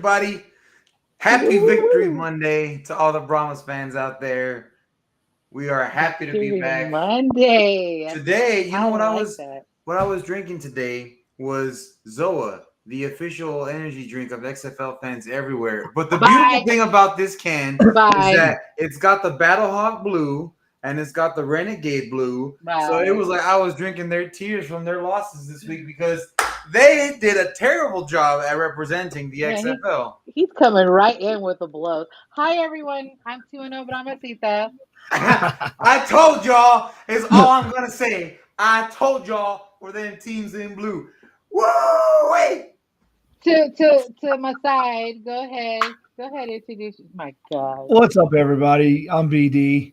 everybody. Happy Victory Monday to all the Brahmas fans out there. We are happy to be back. Monday. Today, you know what that. what I was drinking today was Zoa, the official energy drink of XFL fans everywhere. But the beautiful thing about this can is that it's got the Battlehawk blue and it's got the Renegade blue. So it was like I was drinking their tears from their losses this week because they did a terrible job at representing the XFL. He's coming right in with the blows. Hi, everyone. I'm 2-0 Brahmasita. I told y'all is all I'm going to say. I told y'all for them teams in blue. Whoa, wait. To my side. Go ahead. Go ahead, introduce. My God. What's up, everybody? I'm BD.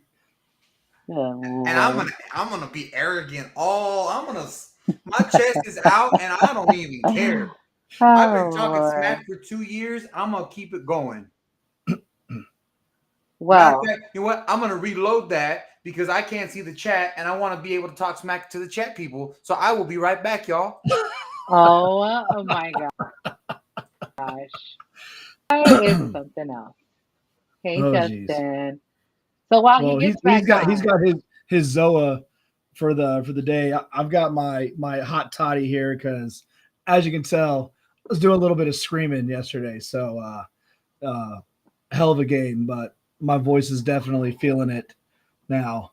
And I'm gonna be arrogant. My chest is out, and I don't even care. I've been talking smack for 2 years. I'm gonna keep it going. Wow. You know what? I'm gonna reload that because I can't see the chat, and I want to be able to talk smack to the chat people. So I will be right back, y'all. Oh my gosh. That is something else. Hey, Justin. Geez. So while he gets he's got his Zoa for the day. I've got my hot toddy here because, as you can tell, I was doing a little bit of screaming yesterday. So hell of a game, but my voice is definitely feeling it now.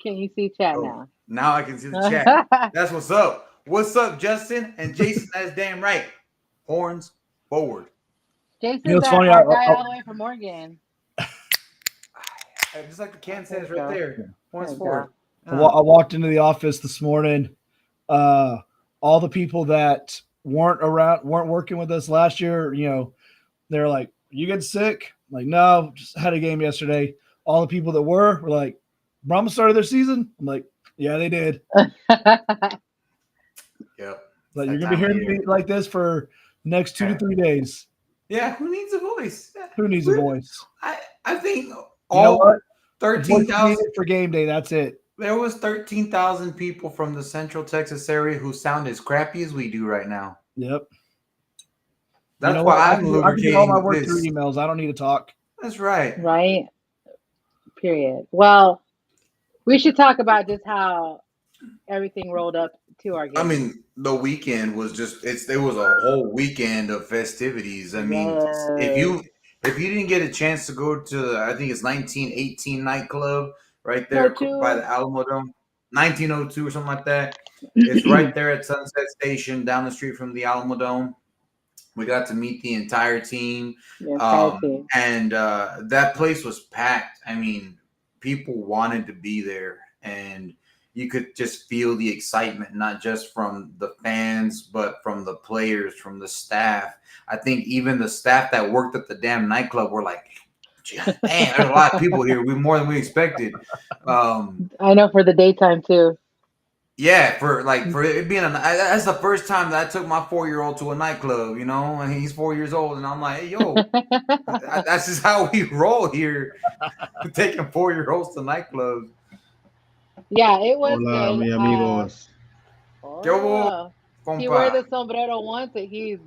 Can you see chat now? Now I can see the chat. That's what's up. What's up, Justin? And Jason, that's damn right. Horns forward. Jason's our guy all the way from Oregon. Just like the can says right there. Horns forward. I walked into the office this morning. All the people that weren't working with us last year, they're like, "You get sick?" I'm like, no, just had a game yesterday. All the people that were like, Brahma started their season? I'm like, yeah, they did. Yep. But you're gonna be hearing me like this for the next 2 to 3 days. Yeah, who needs a voice? Who needs a voice? I think all 13,000 for game day. That's it. There was 13,000 people from the Central Texas area who sound as crappy as we do right now. Yep. That's why I'm lubricating. I can do all my work through emails. I don't need to talk. That's right. Right. Period. Well, we should talk about just how everything rolled up to our game. I mean, the weekend was it was a whole weekend of festivities. I mean, if you didn't get a chance to go to I think it's 1918 nightclub right there by the Alamo Dome, 1902 or something like that. It's right there at Sunset Station down the street from the Alamo Dome. We got to meet the entire team. And that place was packed. I mean, people wanted to be there, and you could just feel the excitement, not just from the fans, but from the players, from the staff. I think even the staff that worked at the damn nightclub were like, man, there's a lot of people here. More than we expected. I know, for the daytime too. Yeah, for it being that's the first time that I took my 4-year-old to a nightclub, and he's 4 years old, and I'm like, hey, yo, that's just how we roll here, taking 4-year-olds to nightclubs. Yeah, it was Hola, good. Mi amigos. He wore the sombrero once, and he's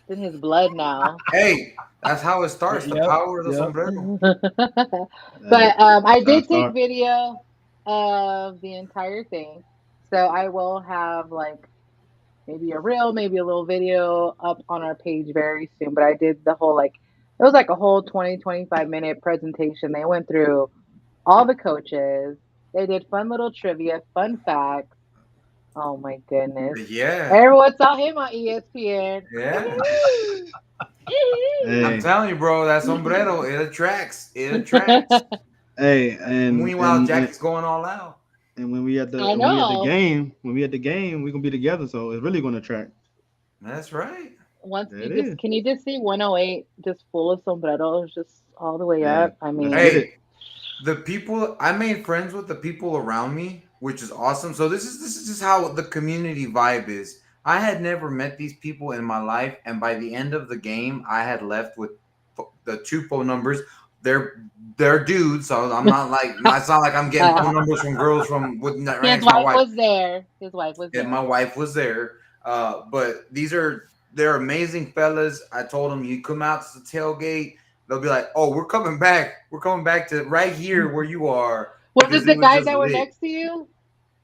in his blood now. Hey, that's how it starts. The power of the sombrero. But I did take video of the entire thing. So I will have maybe a reel, maybe a little video up on our page very soon. But I did the whole it was a whole 20-25 minute presentation. They went through all the coaches. They did fun little trivia, fun facts. Oh my goodness. Yeah. Everyone saw him on ESPN. Yeah. Hey. I'm telling you, bro, that sombrero, it attracts. Hey, and meanwhile, Jackie's going all out. And when we at the game, we're gonna be together, so it's really gonna attract. That's right. Can you just see 108 just full of sombreros, just all the way up? I mean, the people I made friends with the people around me, which is awesome. So this is just how the community vibe is. I had never met these people in my life, and by the end of the game, I had left with the 2 phone numbers. They're dudes, so I'm not it's not like I'm getting phone numbers from girls from with His wife was there. Yeah, my wife was there. But these are they're amazing fellas. I told them you come out to the tailgate, they'll be like, "Oh, we're coming back. We're coming back to right here where you are," Was because it it the was guys just that were lit. next to you?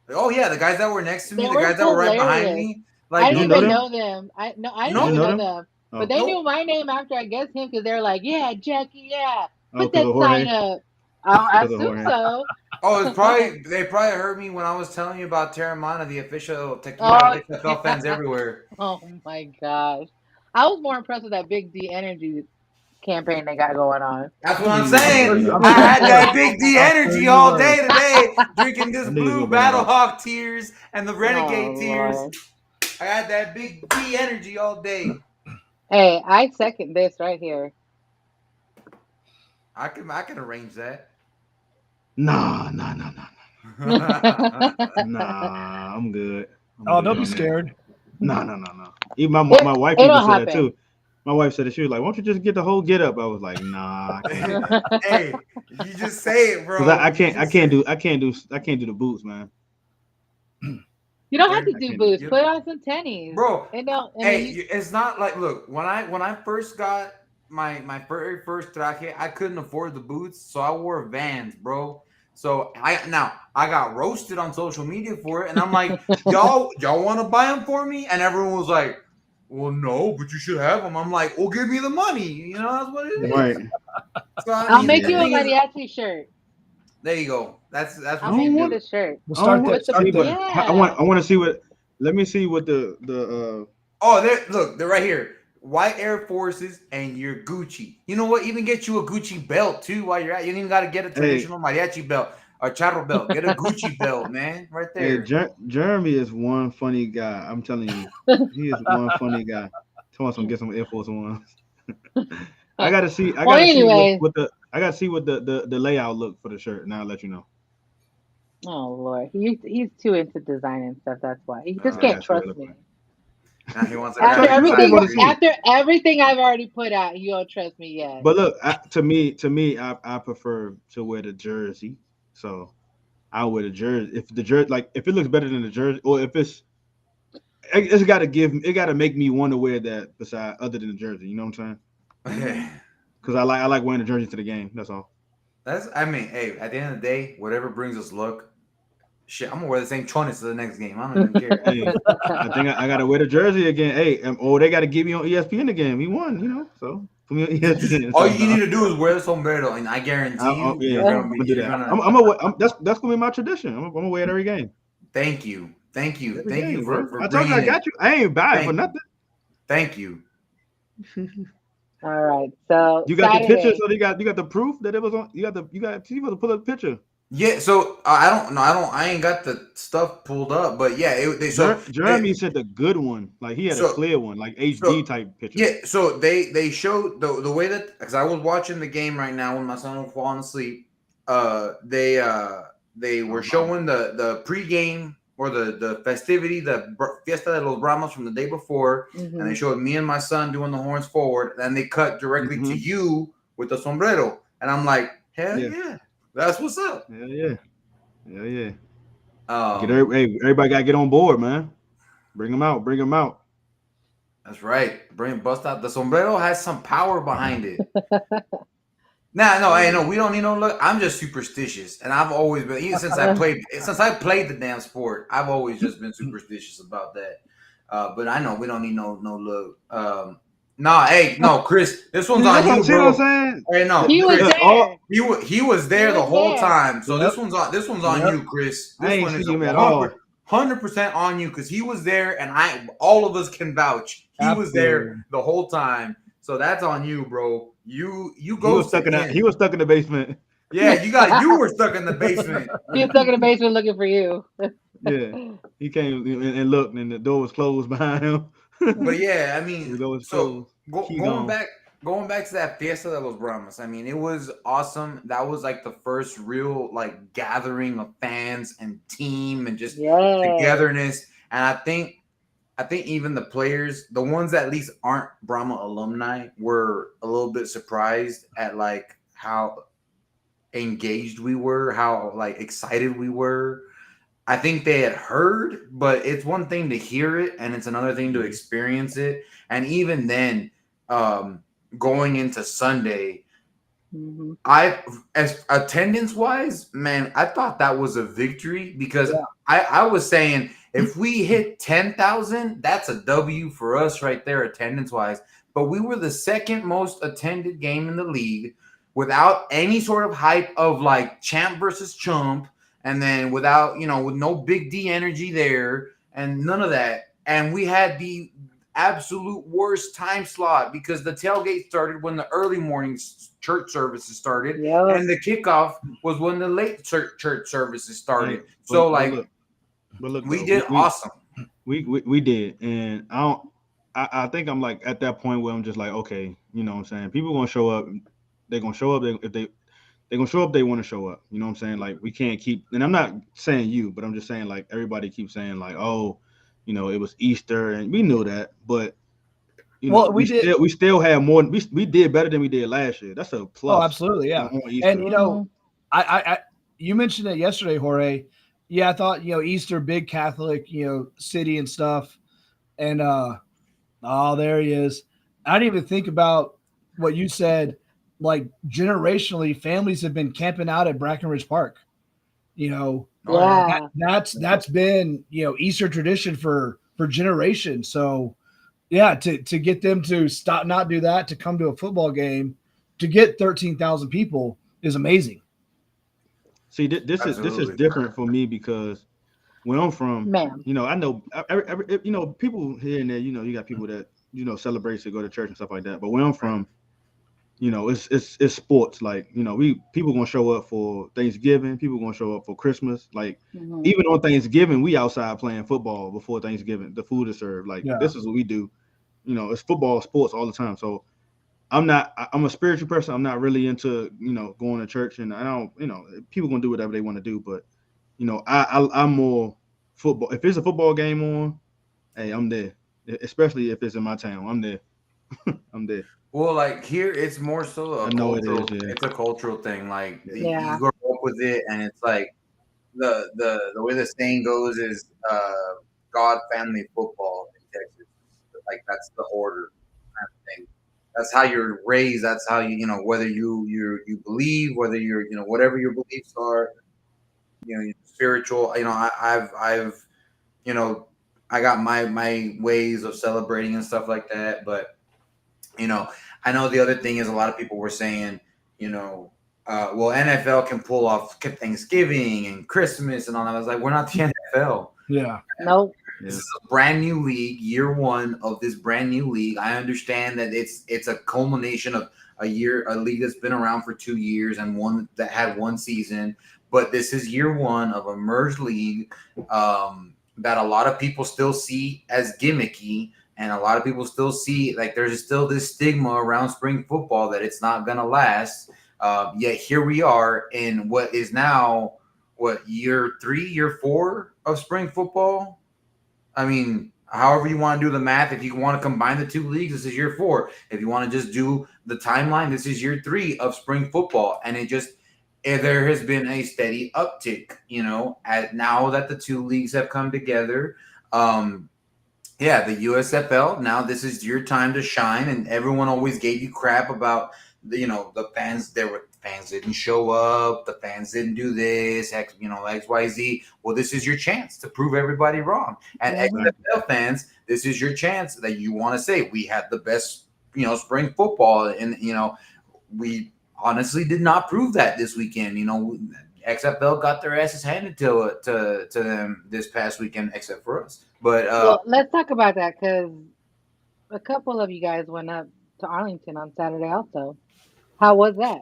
Oh yeah, the guys that were next to me, They the were guys that were right behind hilarious. me, I like Did you didn't know even them? know them. I Did didn't you even no, know know them? them. But Oh, they knew nope. my name after I guessed him because they're like, "Yeah, Jackie, yeah, oh, put because that of sign Jorge. up." I Because of assume Jorge. so. Oh, it's probably they probably heard me when I was telling you about Terramana, the official tequila of Oh XFL yeah. fans everywhere. Oh my gosh. I was more impressed with that Big D Energy campaign they got going on. That's what I knew I'm you was gonna saying. bring I'm it sure, up. I'm I sure had you that was. big D I'm sure energy you all was. day today, drinking this I knew you was blue gonna bring it up. Battlehawk tears and the Renegade Oh tears. Lord. I had that big D energy all day. Hey, I second this right here. I can arrange that. Nah, nah, nah, nah, It nah. I'm good. I'm Oh, good don't be on that. scared. Nah, nah, nah, nah. Even my wife even it'll said that happen. too. My wife said that she was like, "Why don't you just get the whole get up?" I was like, "Nah, I can't do that." Hey, you just say it, Cause bro. I You can't I just say can't do it. I can't do the boots, man. You don't have They're, to I do can't do. boots. you, Put on some tennies. bro. And don't. I Hey, mean, you. it's not like look when I first got my very first traje, I couldn't afford the boots, so I wore Vans, bro. So I got roasted on social media for it, and I'm like, y'all want to buy them for me? And everyone was like, well, no, but you should have them. I'm like, well, give me the money. You know, that's what it Right. is. So I I'll mean, make the you a Yeah. thing is, mariachi shirt. there you go. That's I I'll what you make don't you do. want. the shirt We'll I don't start want. there. with the. Start See, but there. Yeah. I want to see what. Let me see what Oh, they're right here. White Air Forces and your Gucci. You know what? Even get you a Gucci belt too while you're at. You don't even got to get a hey traditional mariachi belt or charro belt. Get a Gucci belt, man, right hey there. Jeremy is one funny guy. I'm telling you, he is one funny guy. Tell us some get some Air Force Ones. I gotta see. I Well, gotta see anyway. what the. I gotta see what the layout look for the shirt. And I'll let you know. Oh Lord, he's too into design and stuff. That's why he just I Uh, can't gotta see what it trust look me. like. now he wants a I'm After trying. graphic You still everything, gonna designer. see it. after everything I've already put out, you don't trust me yet. But look, to me, I prefer to wear the jersey. So I wear the jersey. If the jersey, like, if it looks better than the jersey, or if it's got to it got to make me want to wear that beside other than the jersey. You know what I'm saying? Because I like wearing the jersey to the game. That's all. That's. I mean, hey, at the end of the day, whatever brings us luck. Shit, I'm gonna wear the same chones to the next game. I don't even care. Hey, I think I got to wear the jersey again. Hey, they got to give me on ESPN again. We won, So put me on ESPN. All So you no, need to do is wear the sombrero, and I guarantee you, yeah, you're gonna I'm be. gonna do You're that. gonna. That's gonna be my tradition. I'm gonna wear it every game. Thank you, thank you, Every thank you game, bro. for I told you bringing I it. got you. I ain't buying for Thank you, nothing. thank you. All right, so You got the picture, Saturday. so you got the proof that it was on. You got you to pull up the picture. Yeah, so I don't know. I ain't got the stuff pulled up, but yeah, Jeremy sent a good one. Like he had a so clear one, like so HD type picture. yeah, so they showed the way that because I was watching the game right now when my son was falling asleep. They were showing the pregame or the festivity, the Fiesta de los Brahmas from the day before, and they Hmm. showed me and my son doing the horns forward, and they cut directly to Mm-hmm. you with the sombrero, and I'm like, hell Yeah, yeah, that's what's up. yeah, yeah, yeah, yeah. Um, Everybody got to get on board, man. Bring them out. Bring them out. That's right. Bring bust out the sombrero has some power behind it. Nah, no, Oh I yeah. know we don't need no look. I'm just superstitious, and I've always been even since I played the damn sport. I've always just been superstitious about that. But I know we don't need no look. Nah, hey, no, Chris, this one's on you, See what I'm bro. saying? Hey, no, He was Chris, Look, there. he was He there the was whole there. time. So Yep. this one's on Yep. you, Chris. I This ain't one is see him at all. 100% on you because he was there, and all of us can vouch. He was there Absolutely. the whole time. So that's on you, bro. You He was ghosted stuck in that. He him. was stuck in the basement. Yeah, you were stuck in the basement. He was stuck in the basement looking for you. Yeah, he came and looked, and the door was closed behind him. But The yeah, I mean, door was so closed. Key going gone. back to that Fiesta de los Brahmas. I mean, it was awesome. That was like the first real like gathering of fans and team and just Yes. togetherness. And I think even the players, the ones that at least aren't Brahma alumni, were a little bit surprised at like how engaged we were, how like excited we were. I think they had heard, but it's one thing to hear it and it's another thing to experience it. And even then, going into Sunday, I, as attendance wise, man, I thought that was a victory because I was saying if we hit 10,000, that's a W for us right there, attendance wise. But we were the second most attended game in the league without any sort of hype of like champ versus chump. And then without, with no big D energy there and none of that. And we had the absolute worst time slot because the tailgate started when the early morning church services started, and the kickoff was when the late church services started. We did awesome. We did, and I think I'm like at that point where I'm just like, okay, you know what I'm saying? People gonna show up. They're gonna show up if they're gonna show up, they want to show up. You know what I'm saying? Like we can't keep, and I'm not saying you, but I'm just saying like everybody keeps saying like, oh, it was Easter, and we knew that, but we still had more. We did better than we did last year. That's a plus. Oh, absolutely, yeah. And I you mentioned it yesterday, Jorge. Yeah, I thought Easter, big Catholic city and stuff, and there he is. I didn't even think about what you said. Like generationally, families have been camping out at Brackenridge Park. That's been Easter tradition for generations. So yeah, to get them to not do that, to come to a football game, to get 13,000 people is amazing. See, this is different for me because where I'm from, I know people here and there. You got people that celebrate to go to church and stuff like that. But where I'm from, it's sports. Like, people gonna show up for Thanksgiving. People gonna show up for Christmas. Like, even on Thanksgiving, we outside playing football before Thanksgiving. The food is served. Like, this is what we do. It's football, sports all the time. So I'm a spiritual person. I'm not really into, going to church, and I don't, people gonna do whatever they want to do. But, I'm more football. If there's a football game on, hey, I'm there. Especially if it's in my town, I'm there. I'm there. Well, like here, it's more so it's a cultural thing. Like you grow up with it, and it's like the way the saying goes is God, family, football in Texas. Like that's the order kind of thing. That's how you're raised. That's how whether you believe, whether you're whatever your beliefs are, spiritual. I've I got my ways of celebrating and stuff like that, but. I know the other thing is a lot of people were saying, well, NFL can pull off Thanksgiving and Christmas and all that. I was like, we're not the NFL. Yeah. Nope. This is a brand new league, year one of this brand new league. I understand that it's a culmination of a league that's been around for 2 years and one that had one season. But this is year one of a merged league that a lot of people still see as gimmicky. And a lot of people still see like there's still this stigma around spring football that it's not going to last. Yet here we are in what is now, year 3, year 4 of spring football? I mean, however you want to do the math. If you want to combine the 2 leagues, this is year 4. If you want to just do the timeline, this is year 3 of spring football. And there has been a steady uptick, now that the 2 leagues have come together. Yeah, the USFL, now this is your time to shine, and everyone always gave you crap about, the fans. Fans didn't show up, the fans didn't do this, X, Y, Z. Well, this is your chance to prove everybody wrong. And XFL fans, this is your chance that you want to say, we had the best, spring football, and, we honestly did not prove that this weekend. XFL got their asses handed to them this past weekend, except for us. But let's talk about that because a couple of you guys went up to Arlington on Saturday also. How was that?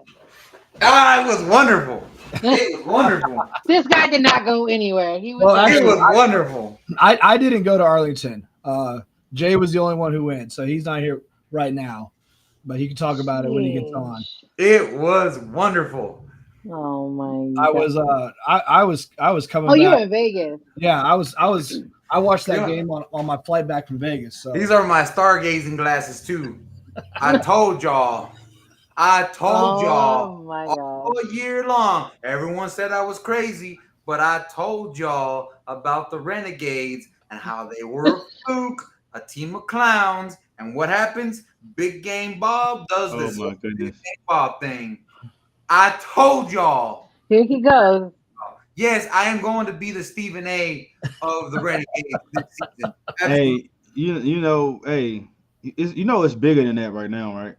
It was wonderful. It was wonderful. This guy did not go anywhere. It was wonderful. I didn't go to Arlington. Jay was the only one who went, so he's not here right now. But he can talk about it when he gets on. It was wonderful. Oh my God. I was coming back. You were in Vegas. Yeah, I watched that game on my flight back from Vegas. So these are my stargazing glasses too. I told y'all all year long. Everyone said I was crazy, but I told y'all about the Renegades and how they were a fluke, a team of clowns. And what happens? Big Game Bob does Oh this my Big goodness. Game Bob thing. I told y'all. Here he goes. Yes, I am going to be the Stephen A. of the Renegades this season. Hey, you know, hey, it's bigger than that right now, right?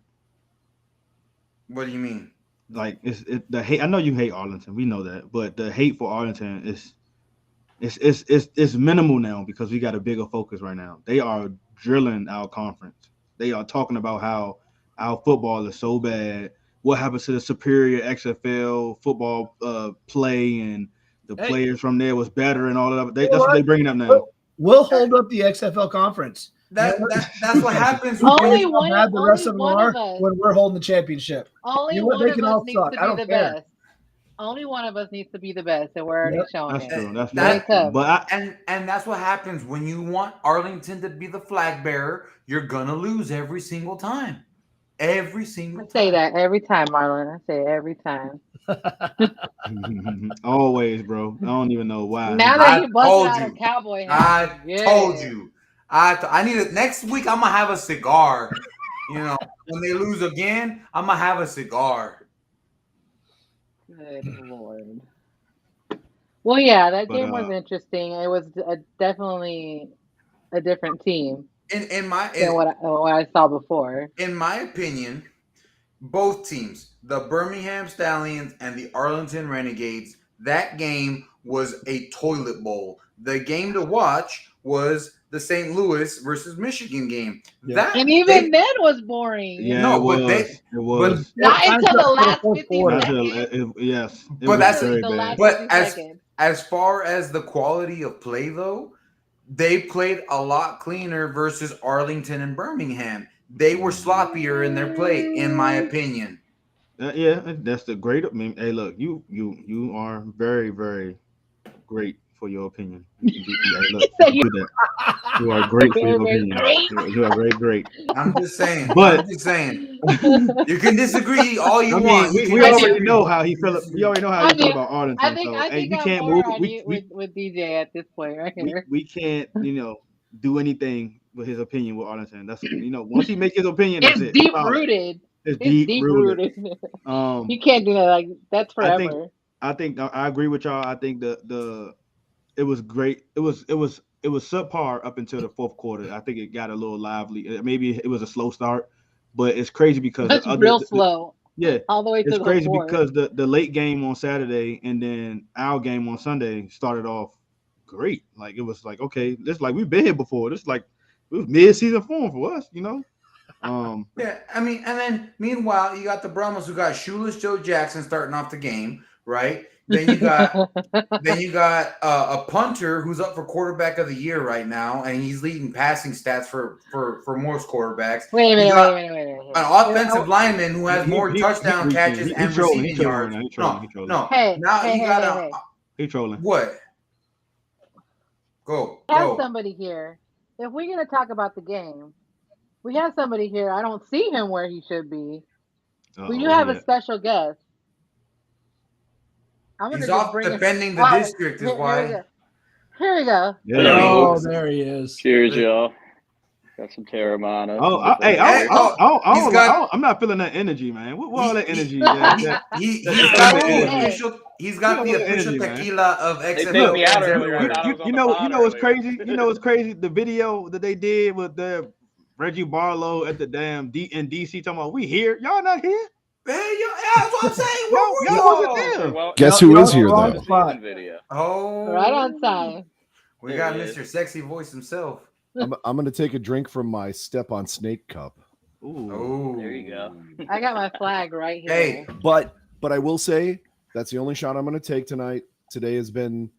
What do you mean? Like the hate. I know you hate Arlington. We know that, but the hate for Arlington is minimal now because we got a bigger focus right now. They are drilling our conference. They are talking about how our football is so bad. What happens to the superior XFL football play and the players from there was better and all of that. That's what they're bringing up now. We'll hold up the XFL conference. That's what happens Only when one bad the rest of them are of us. when we're holding the championship. Only You know what? one They of can us all needs suck. to I be don't the care. best. Only one of us needs to be the best, and we're already Yep, showing That's it. true. That's That- true. But and that's what happens when you want Arlington to be the flag bearer. You're gonna lose every single time. Every single I time. say that every time, Marlon. I say it every time. always, bro. I don't even know why. Now that he busted out a cowboy hat, I told you. I need it next week. I'm gonna have a cigar. You know, when they lose again, I'm gonna have a cigar. Good Lord. Well, yeah, that But, game was interesting. It was definitely a different team In my than what I saw before. in my opinion, both teams, the Birmingham Stallions and the Arlington Renegades, that game was a toilet bowl. The game to watch was the St. Louis versus Michigan game. Yeah. And even then was boring. yeah, No, it but was. It was. Not until the last fourth 50 quarter. seconds. Yes, it But was that's- very The bad. last But 50 seconds. as far as the quality of play, though, they played a lot cleaner versus Arlington and Birmingham. They were sloppier in their play, in my opinion. Yeah, that's the great. I mean, hey, look, you are very, very great for your opinion. Hey, look, you do that. You are great for your Very, opinion. very You are very great. I'm just saying. But- I'm just saying. You can disagree all you I want. mean, You we can already disagree. know how he feel. We already know how he feel about Arlington. I think we I'm can't more move. on you with DJ at this point right here. We can't, do anything with his opinion with Arlington. That's once he make his opinion, that's It's it. deep Solid. rooted. It's It's deep rooted. You can't do that. Like that's forever. I think I agree with y'all. I think it was great. It was subpar up until the fourth quarter. I think it got a little lively. Maybe it was a slow start, but it's crazy because That's real slow. Yeah, all the way to it's the crazy fourth. because the late game on Saturday and then our game on Sunday started off great. Like it was like, okay, this like we've been here before. This like it was mid-season form for us, Yeah, I mean, and then meanwhile, you got the Brahmas who got shoeless Joe Jackson starting off the game, right? Then you got a punter who's up for quarterback of the year right now, and he's leading passing stats for most quarterbacks. Wait a minute. An offensive lineman who has more touchdown catches and receiving yards. No. Hey, now hey, you got hey. He trolling. What? Go. We have somebody here. If we're gonna talk about the game, we have somebody here. I don't see him where he should be. We do have a special guest. He's off defending the district, is why. Here we go. Oh, there he is. Cheers, y'all. Got some Terramana. I'm not feeling that energy, man. What all that energy? He's got the official tequila of XFL. They picked me out earlier. You know what's crazy? You know what's crazy? The video that they did with the Reggie Barlow at the damn in DC talking about we here. Y'all not here? Hey, that's what I'm saying. Y'all wasn't there. Guess who is here though? Oh, right on time. We got Mr. Sexy Voice himself. I'm gonna take a drink from my Step on Snake cup. Ooh, there you go. I got my flag right here. Hey, but I will say that's the only shot I'm gonna take tonight. Today has been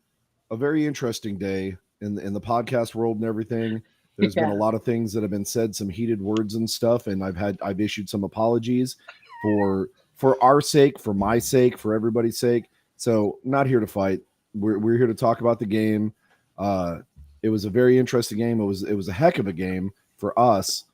a very interesting day in the podcast world and everything. There's been a lot of things that have been said, some heated words and stuff, and I've issued some apologies for our sake, for my sake, for everybody's sake. So not here to fight. We're here to talk about the game. It was a very interesting game. It was a heck of a game for us.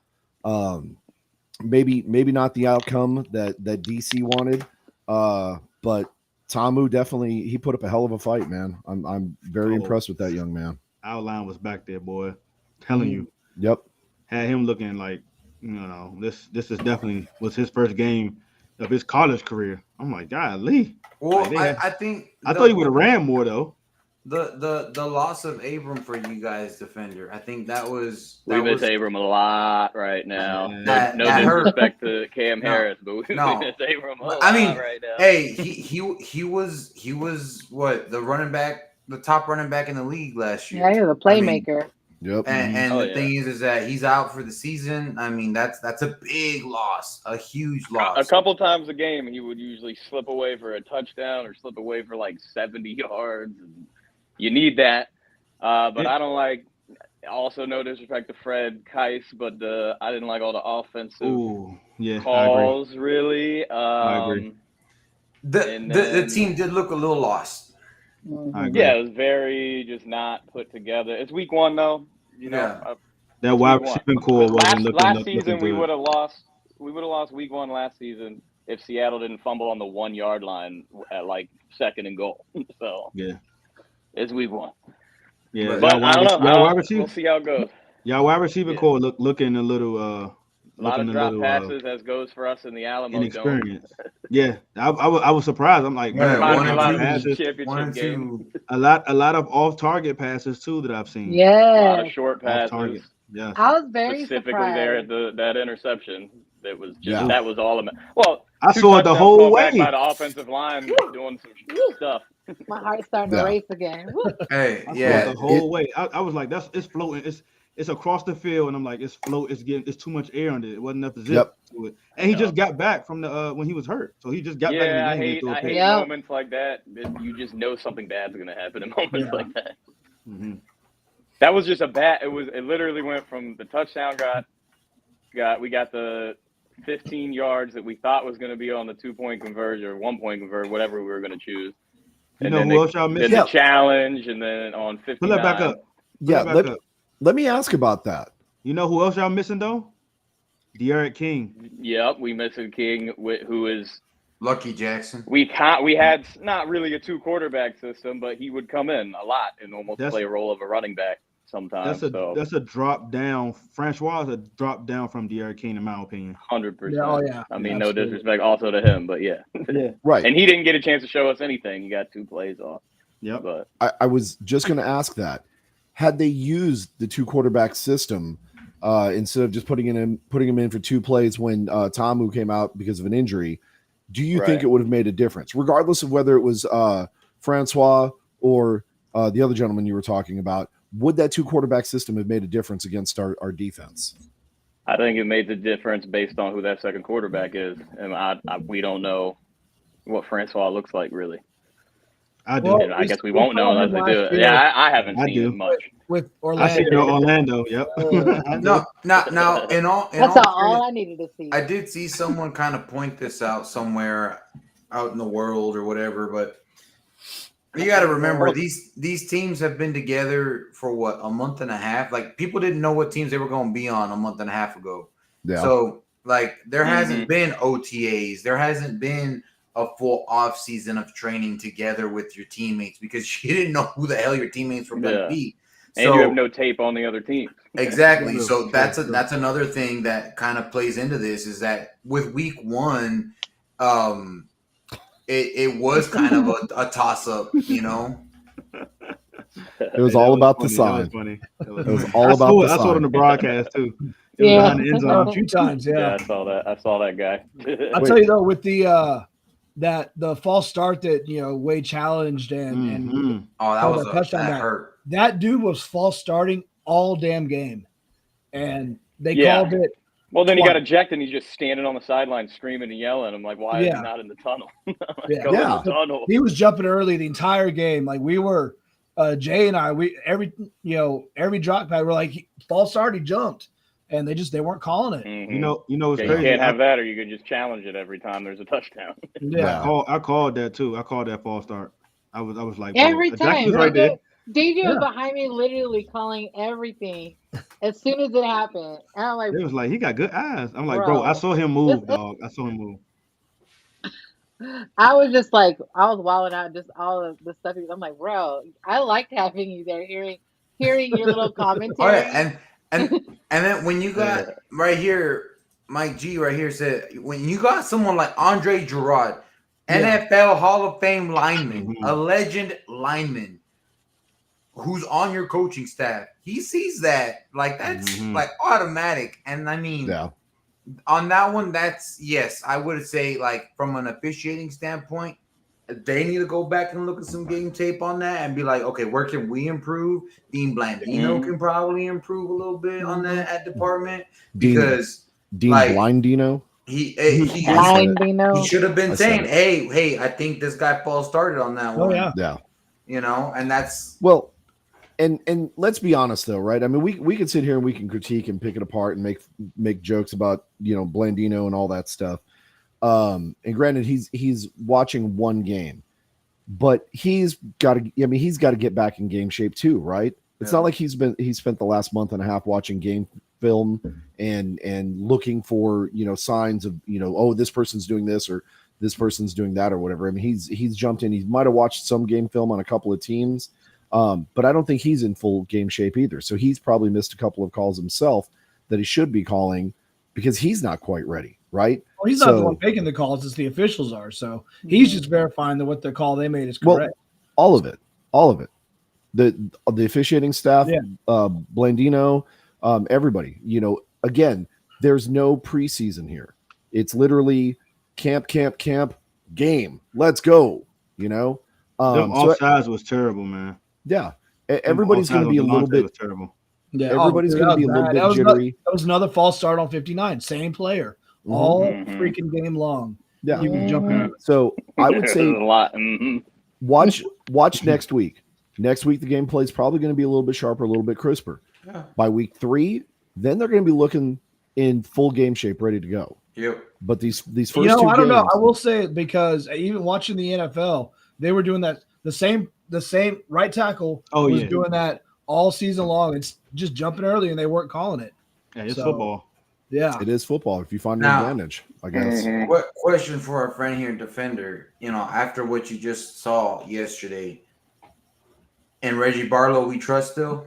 Maybe not the outcome that DC wanted, but Tamu definitely he put up a hell of a fight, man. I'm very Oh. impressed with that young man. Outline was back there, boy. Telling you, Yep. had him looking like, this is definitely was his first game of his college career. I'm like, golly. Well, Like, they had- I think I thought he would have ran more though. the loss of Abram for you guys, defender. I think that was We miss Abram a lot right now. That No hurt. disrespect to Cam No, Harris, but we no. miss Abram a lot I mean, right now. hey, he was what, the running back, the top running back in the league last year. Yeah, he's a playmaker. Yep. And Oh, the yeah. thing is that he's out for the season. I mean, that's a big loss, a huge loss. A couple times a game, he would usually slip away for a touchdown or slip away for like 70 yards. You need that. But I don't like, also no disrespect to Fred Keiss, but I didn't like all the offensive Ooh, yeah, calls, really. I agree. The team did look a little lost. I agree. Yeah, it was very just not put together. It's week one, though. Yeah. That wide week one. receiving core wasn't looking last looking season, we good. would have lost. We would have lost week one last season if Seattle didn't fumble on the 1 yard line at like 2nd and goal. So Yeah. it's week one. Yeah, But I don't know. Y'all wide receiver, We'll see how it goes. y'all wide receiver Yeah. core looking a little A lot of drop passes, as goes for us in the Alamo Dome. inexperienced. Yeah, I was surprised. I'm like, Yeah, man, Might one be a and lot two of passes, championship One and game. two. a lot of off target passes too that I've seen. A lot Yeah. of short Off target. passes. Yeah. I was very Specifically there at surprised. that interception. That was just Yeah. that was all of it. Well, I two saw it the touchdowns whole called back way. by the offensive line doing some stuff. My heart's starting Yeah. to race again. Woo. Hey, I saw yeah. it the whole way. I was like, it's floating. It's across the field, and I'm like, it's too much air on it. It wasn't enough zip Yep. to it. And he just got back from the when he was hurt, so he just got back in Yeah, the I game. hate pick. moments like that. You just know something bad's gonna happen in moments Yeah. like that. Mm-hmm. That was just a bad. It literally went from the touchdown we got the 15 yards that we thought was going to be on the 2-point conversion or 1-point conversion, whatever we were going to choose. You And know then who else y'all then missing? the challenge, and then on 59. Pull that back up. Yeah. Pull that back up. Let me ask about that. You know who else y'all missing though? De'Aaron King. Yep, we missed a King, who is Lucky Jackson. we had not really a 2 quarterback system, but he would come in a lot and almost play a role of a running back sometimes. That's a drop down. Francois is a drop down from De'Aaron King, in my opinion. 100%. Yeah, oh, yeah. I mean, Absolutely. no disrespect also to him, but yeah. Right. And he didn't get a chance to show us anything. He got 2 plays off. Yep. But I was just going to ask that. Had they used the 2 quarterback system instead of just putting him in for 2 plays when Tamu came out because of an injury, do you think Right. it would have made a difference, regardless of whether it was Francois or the other gentleman you were talking about? Would that 2 quarterback system have made a difference against our defense? I think it made the difference based on who that second quarterback is. And we don't know what Francois looks like, really. I do. Well, And I we- guess we we won't know saw him unless they do last it. year. Yeah, I haven't I seen do. it much. With I see it in Orlando. Orlando. Yep. I do. No, now in all That's fairness, all I needed to see. I did see someone kind of point this out somewhere out in the world or whatever, but you got to remember these teams have been together for what, a month and a half. Like, people didn't know what teams they were going to be on a month and a half ago. Yeah. So like, there hasn't been OTAs, there hasn't been a full off season of training together with your teammates because you didn't know who the hell your teammates were going to Yeah. be. And So you have no tape on the otty team. exactly. True, So true, that's true. that's another thing that kind of plays into this, is that with week 1, it was kind of a toss up, you know. It was Hey, all that about was the funny. That was sign. funny. That It was funny. all I about saw the it. I saw it on sign. the broadcast too. It was Yeah. behind the end zone. A few times, Yeah, yeah. I saw that. I saw that guy. I'll tell you though, with the the false start that Wade challenged and Mhm. Oh, that Called was a a touchdown that back. hurt. that dude was false starting all damn game, and they Yeah. called it. Well, then he Twice. got ejected, and he's just standing on the sideline screaming and yelling. I'm like, why is Yeah. he not in the tunnel? Yeah. Go in Yeah. the tunnel. He was jumping early the entire game. Like we were, Jay and I, every drop back, we're like, false start, he jumped, and they weren't calling it. Mhm. You know what's Yeah, crazy? you can't have that, or you can just challenge it every time there's a touchdown. Yeah. I called that too. I called that false start. I was like, bro, Every Jackson's time. right there. DJ Yeah. was behind me, literally calling everything as soon as it happened. And I'm like, It was like, he got good eyes. I'm like, bro, I saw him move, dog. I saw him move. I was just like, I was wilding out, just all of the stuff. I'm like, bro, I liked having you there, hearing your little commentary. Oh yeah, and then when you got right here, Mike G right here said when you got someone like Andre Gerard, NFL Hall of Fame lineman, a legend lineman, who's on your coaching staff, he sees that like that's like automatic. And I mean, on that one, that's yes, I would say like from an officiating standpoint, they need to go back and look at some game tape on that and be like, okay, where can we improve? Dean Blandino can probably improve a little bit on that department because Dean like, Blandino. He should have been saying, hey, I think this guy Paul started on that one. Yeah. You know, and that's and let's be honest though, right? I mean, we can sit here and we can critique and pick it apart and make jokes about, you know, Blandino and all that stuff. And granted, he's watching one game, but he's got to get back in game shape too, right? It's not like he spent the last month and a half watching game film and looking for, you know, signs of, you know, oh, this person's doing this or this person's doing that or whatever. I mean, he's jumped in. He might have watched some game film on a couple of teams, but I don't think he's in full game shape either. So he's probably missed a couple of calls himself that he should be calling because he's not quite ready, right? Well, he's not the one making the calls; it's the officials are. So he's just verifying that what the call they made is correct. All of it. The officiating staff, Blandino, everybody. You know, again, there's no preseason here. It's literally camp, game. Let's go. You know, offsides was terrible, man. Yeah, everybody's going to be a little bit terrible. Yeah, everybody's going to be a little bit jittery. That was another false start on 59. Same player, all freaking game long. Yeah, he was jumping. So I would say a lot. Watch next week. Next week, the gameplay is probably going to be a little bit sharper, a little bit crisper. Yeah. By week 3, then they're going to be looking in full game shape, ready to go. Yep. But these first I don't games, know. I will say it because even watching the NFL, they were doing that. The same right tackle was doing that all season long. It's just jumping early, and they weren't calling it. Yeah, it's football. Yeah, it is football. If you find an advantage, I guess. What question for our friend here, Defender? You know, after what you just saw yesterday, and Reggie Barlow, we trust still.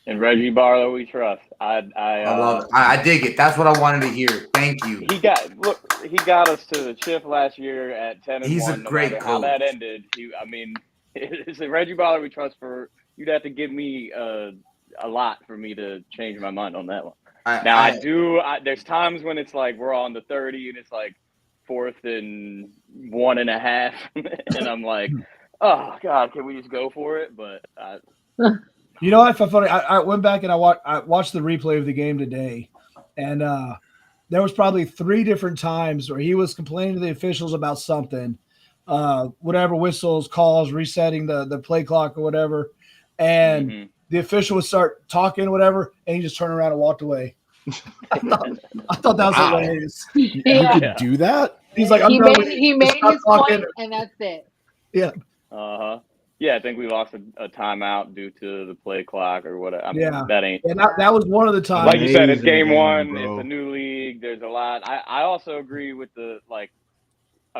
And Reggie Barlow, we trust. I love it. I dig it. That's what I wanted to hear. Thank you. He got us to the chip last year at 10-1. He's a great coach. How that ended, it's a Reggie Barlow we trust. You'd have to give me a lot for me to change my mind on that one. There's times when it's like we're on the 30 and it's like 4th and 1.5, and I'm like, oh God, can we just go for it? But you know, if I funny, I went back and I watched the replay of the game today, and there was probably 3 different times where he was complaining to the officials about something, whatever, whistles, calls, resetting the play clock or whatever, and the official would start talking or whatever, and he just turned around and walked away. I thought that was hilarious. You could do that? He's like, he made his point, and that's it. Yeah. Yeah, I think we lost a timeout due to the play clock or whatever. I mean, that ain't. And that was one of the times. Like you said, it's game 1. It's a new league. There's a lot. I also agree with a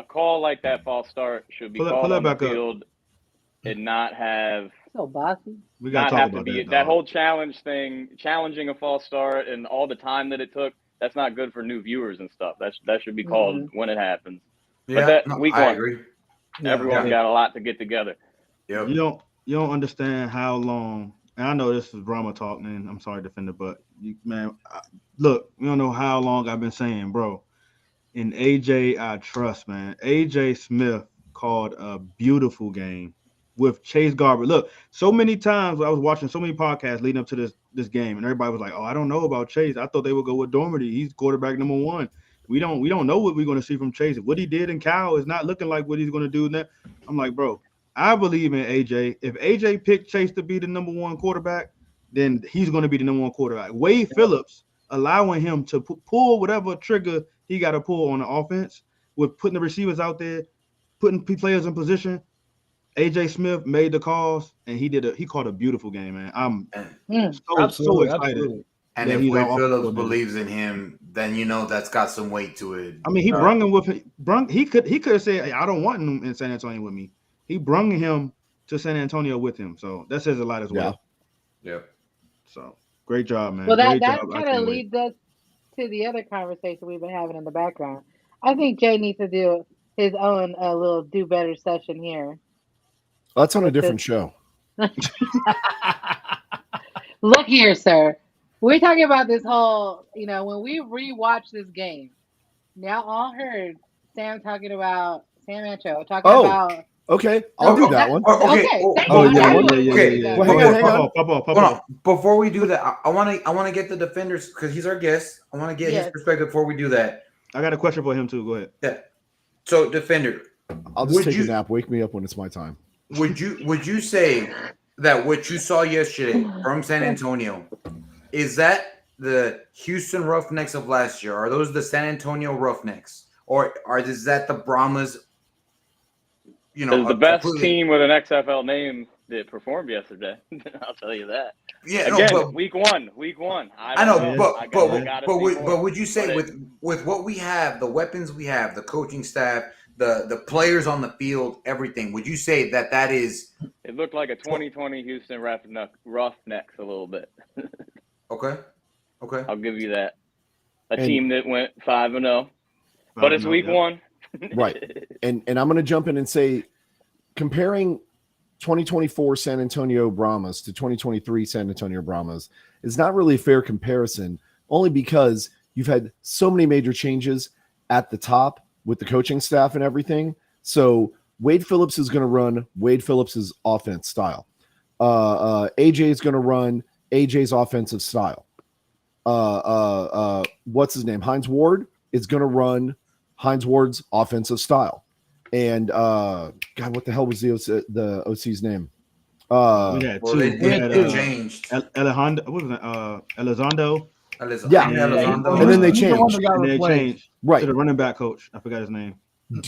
call like that false start should be called on the field and not have. So bossy. We got to talk about that whole challenge thing, challenging a false start and all the time that it took. That's not good for new viewers and stuff. That should be called when it happens. Yeah, but week 1, I agree. Everyone's got a lot to get together. Yep. You don't understand how long. And I know this is drama talk, man. I'm sorry, Defender, but look, you don't know how long I've been saying, bro. In AJ, I trust, man. AJ Smith called a beautiful game with Chase Garber. Look, so many times I was watching so many podcasts leading up to this game, and everybody was like, "Oh, I don't know about Chase. I thought they would go with Dormady. He's quarterback number 1. We don't know what we're going to see from Chase. What he did in Cal is not looking like what he's going to do now." I'm like, bro, I believe in AJ. If AJ picked Chase to be the number 1 quarterback, then he's going to be the number 1 quarterback. Wade Phillips allowing him to pull whatever trigger he got to pull on the offense with putting the receivers out there, putting players in position. AJ Smith made the calls, and he called a beautiful game, man. I'm so excited. Absolutely. And that if he's Wade off the Phillips field. believes in him, then that's got some weight to it. I mean, he brung him with him. He could have said, hey, I don't want him in San Antonio with me. He brung him to San Antonio with him. So that says a lot as well. Yeah. So great job, man. Well, that Great job. kind of leads us to the other conversation we've been having in the background. I think Jay needs to do his own little do better session here. That's on a different show. Look here, sir. We're talking about this whole, when we rewatch this game, now all heard Sam talking about Sam Ancho talking about. Okay, I'll do that one. Okay. Yeah. Well, hang on. Hold on. Before we do that, I want to get the defenders because he's our guest. I want to get his perspective before we do that. I got a question for him too. Go ahead. Yeah. So, defender, I'll just take a nap. Wake me up when it's my time. Would you say that what you saw yesterday from San Antonio is that the Houston Roughnecks of last year? Are those the San Antonio Roughnecks, or is that the Brahmas? It's the best team with an XFL name that performed yesterday. I'll tell you that. Yeah, again, week one. I know, but would you say with what we have, the weapons we have, the coaching staff, the players on the field, everything, would you say that is? It looked like a 2020 Houston Roughnecks a little bit. Okay. I'll give you that. Team that went 5-0, but it's week one. Right. And I'm going to jump in and say, comparing 2024 San Antonio Brahmas to 2023 San Antonio Brahmas is not really a fair comparison, only because you've had so many major changes at the top with the coaching staff and everything. So Wade Phillips is going to run Wade Phillips's offense style. AJ is going to run AJ's offensive style. What's his name? Hines Ward is going to run Hines Ward's offensive style. And God, what the hell was the OC's name? We had two. They changed. Elizondo. What was that? Elizondo. Yeah. And then they changed. Right. To the running back coach. I forgot his name.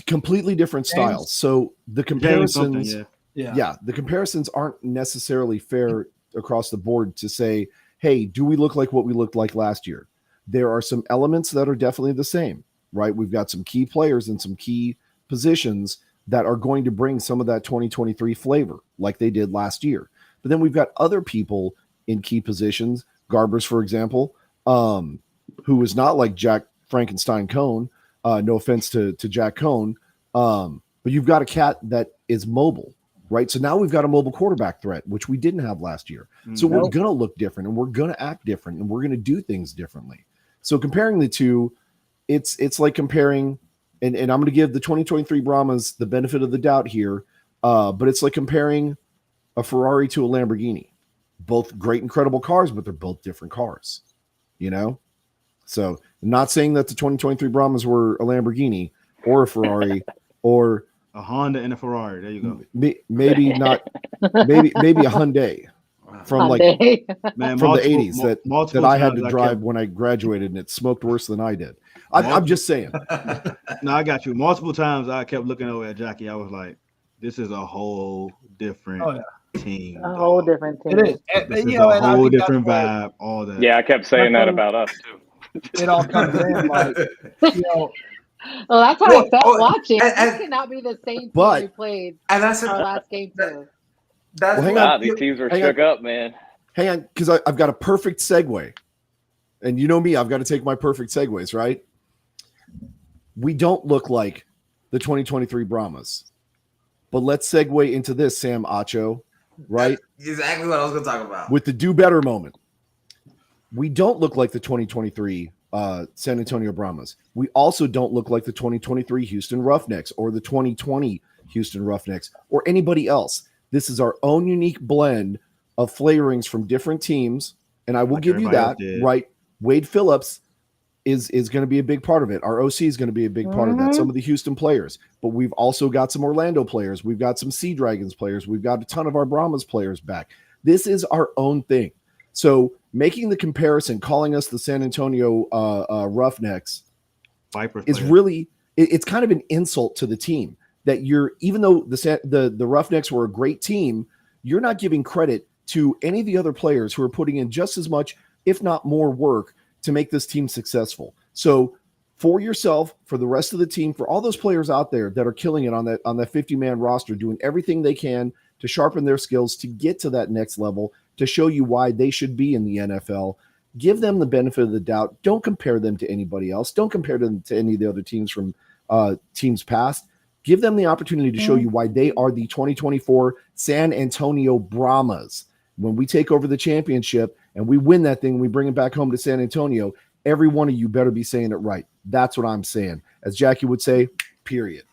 Completely different styles. So the comparisons, the comparisons aren't necessarily fair across the board to say, hey, do we look like what we looked like last year? There are some elements that are definitely the same, right? We've got some key players and some key positions that are going to bring some of that 2023 flavor like they did last year. But then we've got other people in key positions, Garbers, for example, who is not like Jack Frankenstein Cohn. No offense to Jack Cohn. But you've got a cat that is mobile, right? So now we've got a mobile quarterback threat, which we didn't have last year. So we're going to look different and we're going to act different and we're going to do things differently. So comparing the two, it's like comparing, and I'm going to give the 2023 Brahmas the benefit of the doubt here, but it's like comparing a Ferrari to a Lamborghini. Both great, incredible cars, but they're both different cars, So I'm not saying that the 2023 Brahmas were a Lamborghini or a Ferrari or a Honda and a Ferrari. There you go. Maybe not. Maybe a Hyundai from the 80s that I had to drive when I graduated, and it smoked worse than I did. I'm just saying. No, I got you. Multiple times I kept looking over at Jackie. I was like, "This is a whole different team. A whole different team. It is. This is a whole different vibe. All that." Yeah, I kept saying that about us too. It all comes in like, Well, that's how I felt watching. This cannot be the same team we played and that's our last game too. These teams were shook up, man. Hang on, because I've got a perfect segue. And you know me, I've got to take my perfect segues, right? We don't look like the 2023 Brahmas. But let's segue into this, Sam Acho, right? That's exactly what I was going to talk about. With the do better moment. We don't look like the 2023 San Antonio Brahmas. We also don't look like the 2023 Houston Roughnecks or the 2020 Houston Roughnecks or anybody else. This is our own unique blend of flavorings from different teams. And I will give you that, right? Wade Phillips is going to be a big part of it. Our OC is going to be a big part of that. Some of the Houston players, but we've also got some Orlando players. We've got some Sea Dragons players. We've got a ton of our Brahmas players back. This is our own thing. So making the comparison, calling us the San Antonio Roughnecks is really, it's kind of an insult to the team that even though the Roughnecks were a great team, you're not giving credit to any of the other players who are putting in just as much if not more work to make this team successful. So for yourself, for the rest of the team, for all those players out there that are killing it on that 50-man roster, doing everything they can to sharpen their skills to get to that next level, to show you why they should be in the NFL, give them the benefit of the doubt. Don't compare them to anybody else. Don't compare them to any of the other teams from teams past. Give them the opportunity to show you why they are the 2024 San Antonio Brahmas. When we take over the championship and we win that thing, we bring it back home to San Antonio, every one of you better be saying it right. That's what I'm saying. As Jackie would say, period.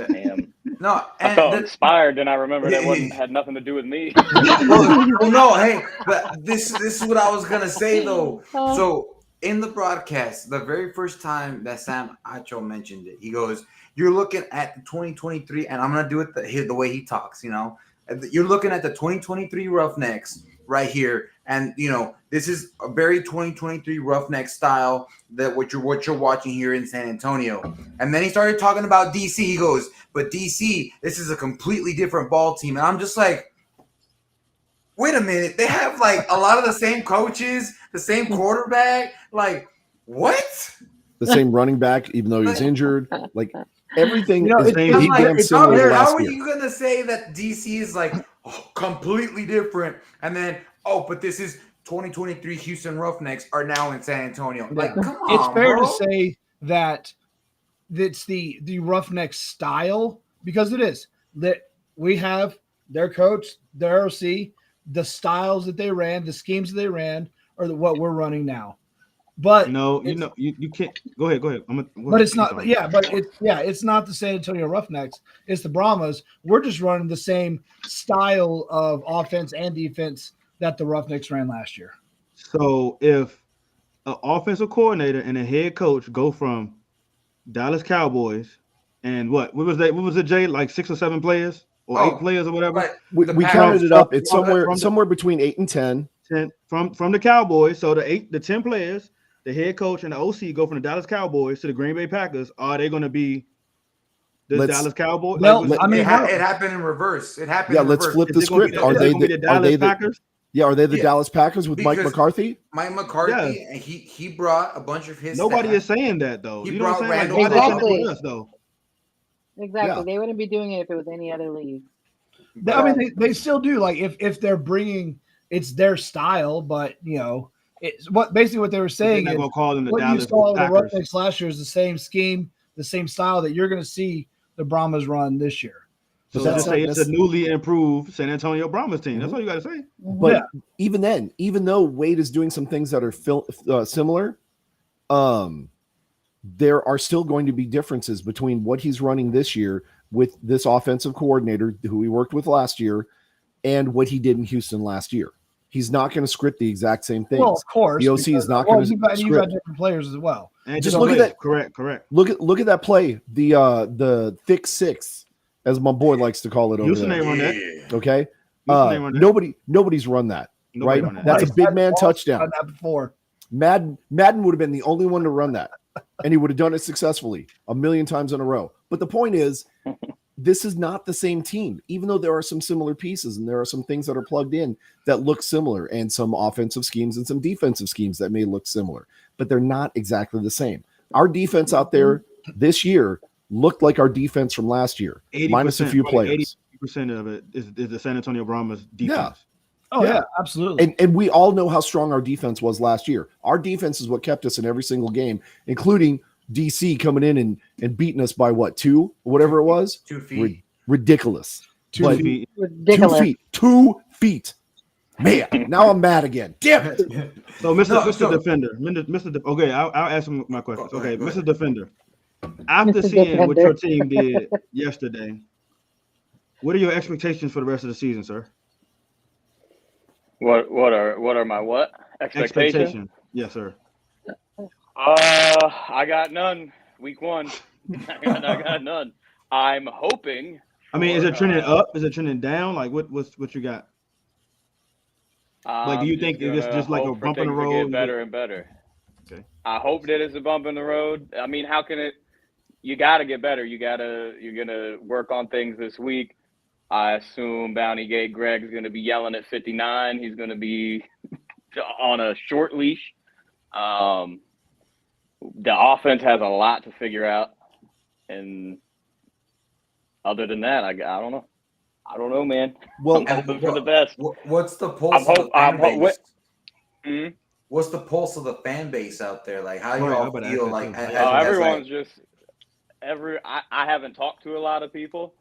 Damn. No, I and felt inspired, and I remember that had nothing to do with me. well, no, hey, but this is what I was gonna say though. So in the broadcast, the very first time that Sam Acho mentioned it, he goes, "You're looking at the 2023," and I'm gonna do it the way he talks. You know, you're looking at the 2023 Roughnecks right here, and you know this is a very 2023 Roughneck style that what you're watching here in San Antonio. And then he started talking about DC. He goes, "But DC, this is a completely different ball team," and I'm just like, wait a minute, they have like a lot of the same coaches, the same quarterback, like what? The same running back, even though he's injured, like everything. You know, is it's damn like, similar to How last are year. you gonna say that DC is like completely different, and then but this is 2023 Houston Roughnecks are now in San Antonio? Like, come on, it's fair bro. to say that it's the Roughneck style, because it is that we have their coach, their OC, the styles that they ran, the schemes that they ran, or what we're running now. But you can't. Go ahead. But it's not. It's not the San Antonio Roughnecks. It's the Brahmas. We're just running the same style of offense and defense that the Roughnecks ran last year. So if an offensive coordinator and a head coach go from Dallas Cowboys and what was it, Jay? Like 6 or 7 players or 8 players or whatever. Right. We counted it up. It's somewhere between 8 and 10. 10 from the Cowboys. So the 10 players, the head coach and the OC go from the Dallas Cowboys to the Green Bay Packers. Are they going to be the Dallas Cowboys? Well, it happened in reverse. It happened. Let's flip the script. Are they the Dallas Packers? Yeah, are they the Dallas Packers with Mike McCarthy? Mike McCarthy, and he brought a bunch of his. Nobody is saying that though. He you know what I'm saying? brought Exactly. Us, though. Exactly. Yeah. They wouldn't be doing it if it was any other league. I mean, they still do. Like if they're bringing, it's their style, but you know, it's what basically what they were saying. They're not gonna call them the what Dallas you saw the Packers. Roughnecks last year is the same scheme, the same style that you're going to see the Brahmas run this year. So that's say not it's a newly improved San Antonio Brahmas team. That's all you got to say. But even then, even though Wade is doing some things that are similar, there are still going to be differences between what he's running this year with this offensive coordinator who he worked with last year and what he did in Houston last year. He's not going to script the exact same things. Well, of course, the OC is not going to script. You got different players as well. And Just look at that. Correct. Look at that play. The thick six, as my boy likes to call it over Houston there. ain't run that. Okay. Houston ain't run that. Nobody's run that. Nobody right? run that. That's a big man touchdown. Done that before. Madden would have been the only one to run that, and he would have done it successfully 1,000,000 times in a row. But the point is, this is not the same team, even though there are some similar pieces and there are some things that are plugged in that look similar, and some offensive schemes and some defensive schemes that may look similar, but they're not exactly the same. Our defense out there this year looked like our defense from last year, minus a few players. 80% of it is the San Antonio Brahmas defense. Oh yeah, absolutely. And we all know how strong our defense was last year. Our defense is what kept us in every single game, including DC coming in and beating us by what, 2, whatever it was. 2 feet. Ridiculous. 2 feet. Ridiculous. 2 feet. Man, now I'm mad again. Damn it. So, Mr. Defender, okay, I'll ask him my questions. Go ahead. Mr. Defender, after Mr. seeing what Defender. your team did yesterday, what are your expectations for the rest of the season, sir? What are my expectations? Yes, sir. I got none. Week 1, I got none. I'm hoping. I mean, is it trending up? Is it trending down? Like, what you got? Like, do you think it's just like a hope for bump in the things to road? Get better and better. Okay. I hope that it's a bump in the road. I mean, how can it? You got to get better. You're gonna work on things this week. I assume Bounty Gate Greg's gonna be yelling at 59. He's gonna be on a short leash. The offense has a lot to figure out, and other than that, I don't know. I don't know, man. Well, I'm hoping for the best. What's the pulse of the fan base? Mhm. What's the pulse of the fan base out there? Like, how Right, you I all would ask feel? that Like, too. Everyone's just I haven't talked to a lot of people,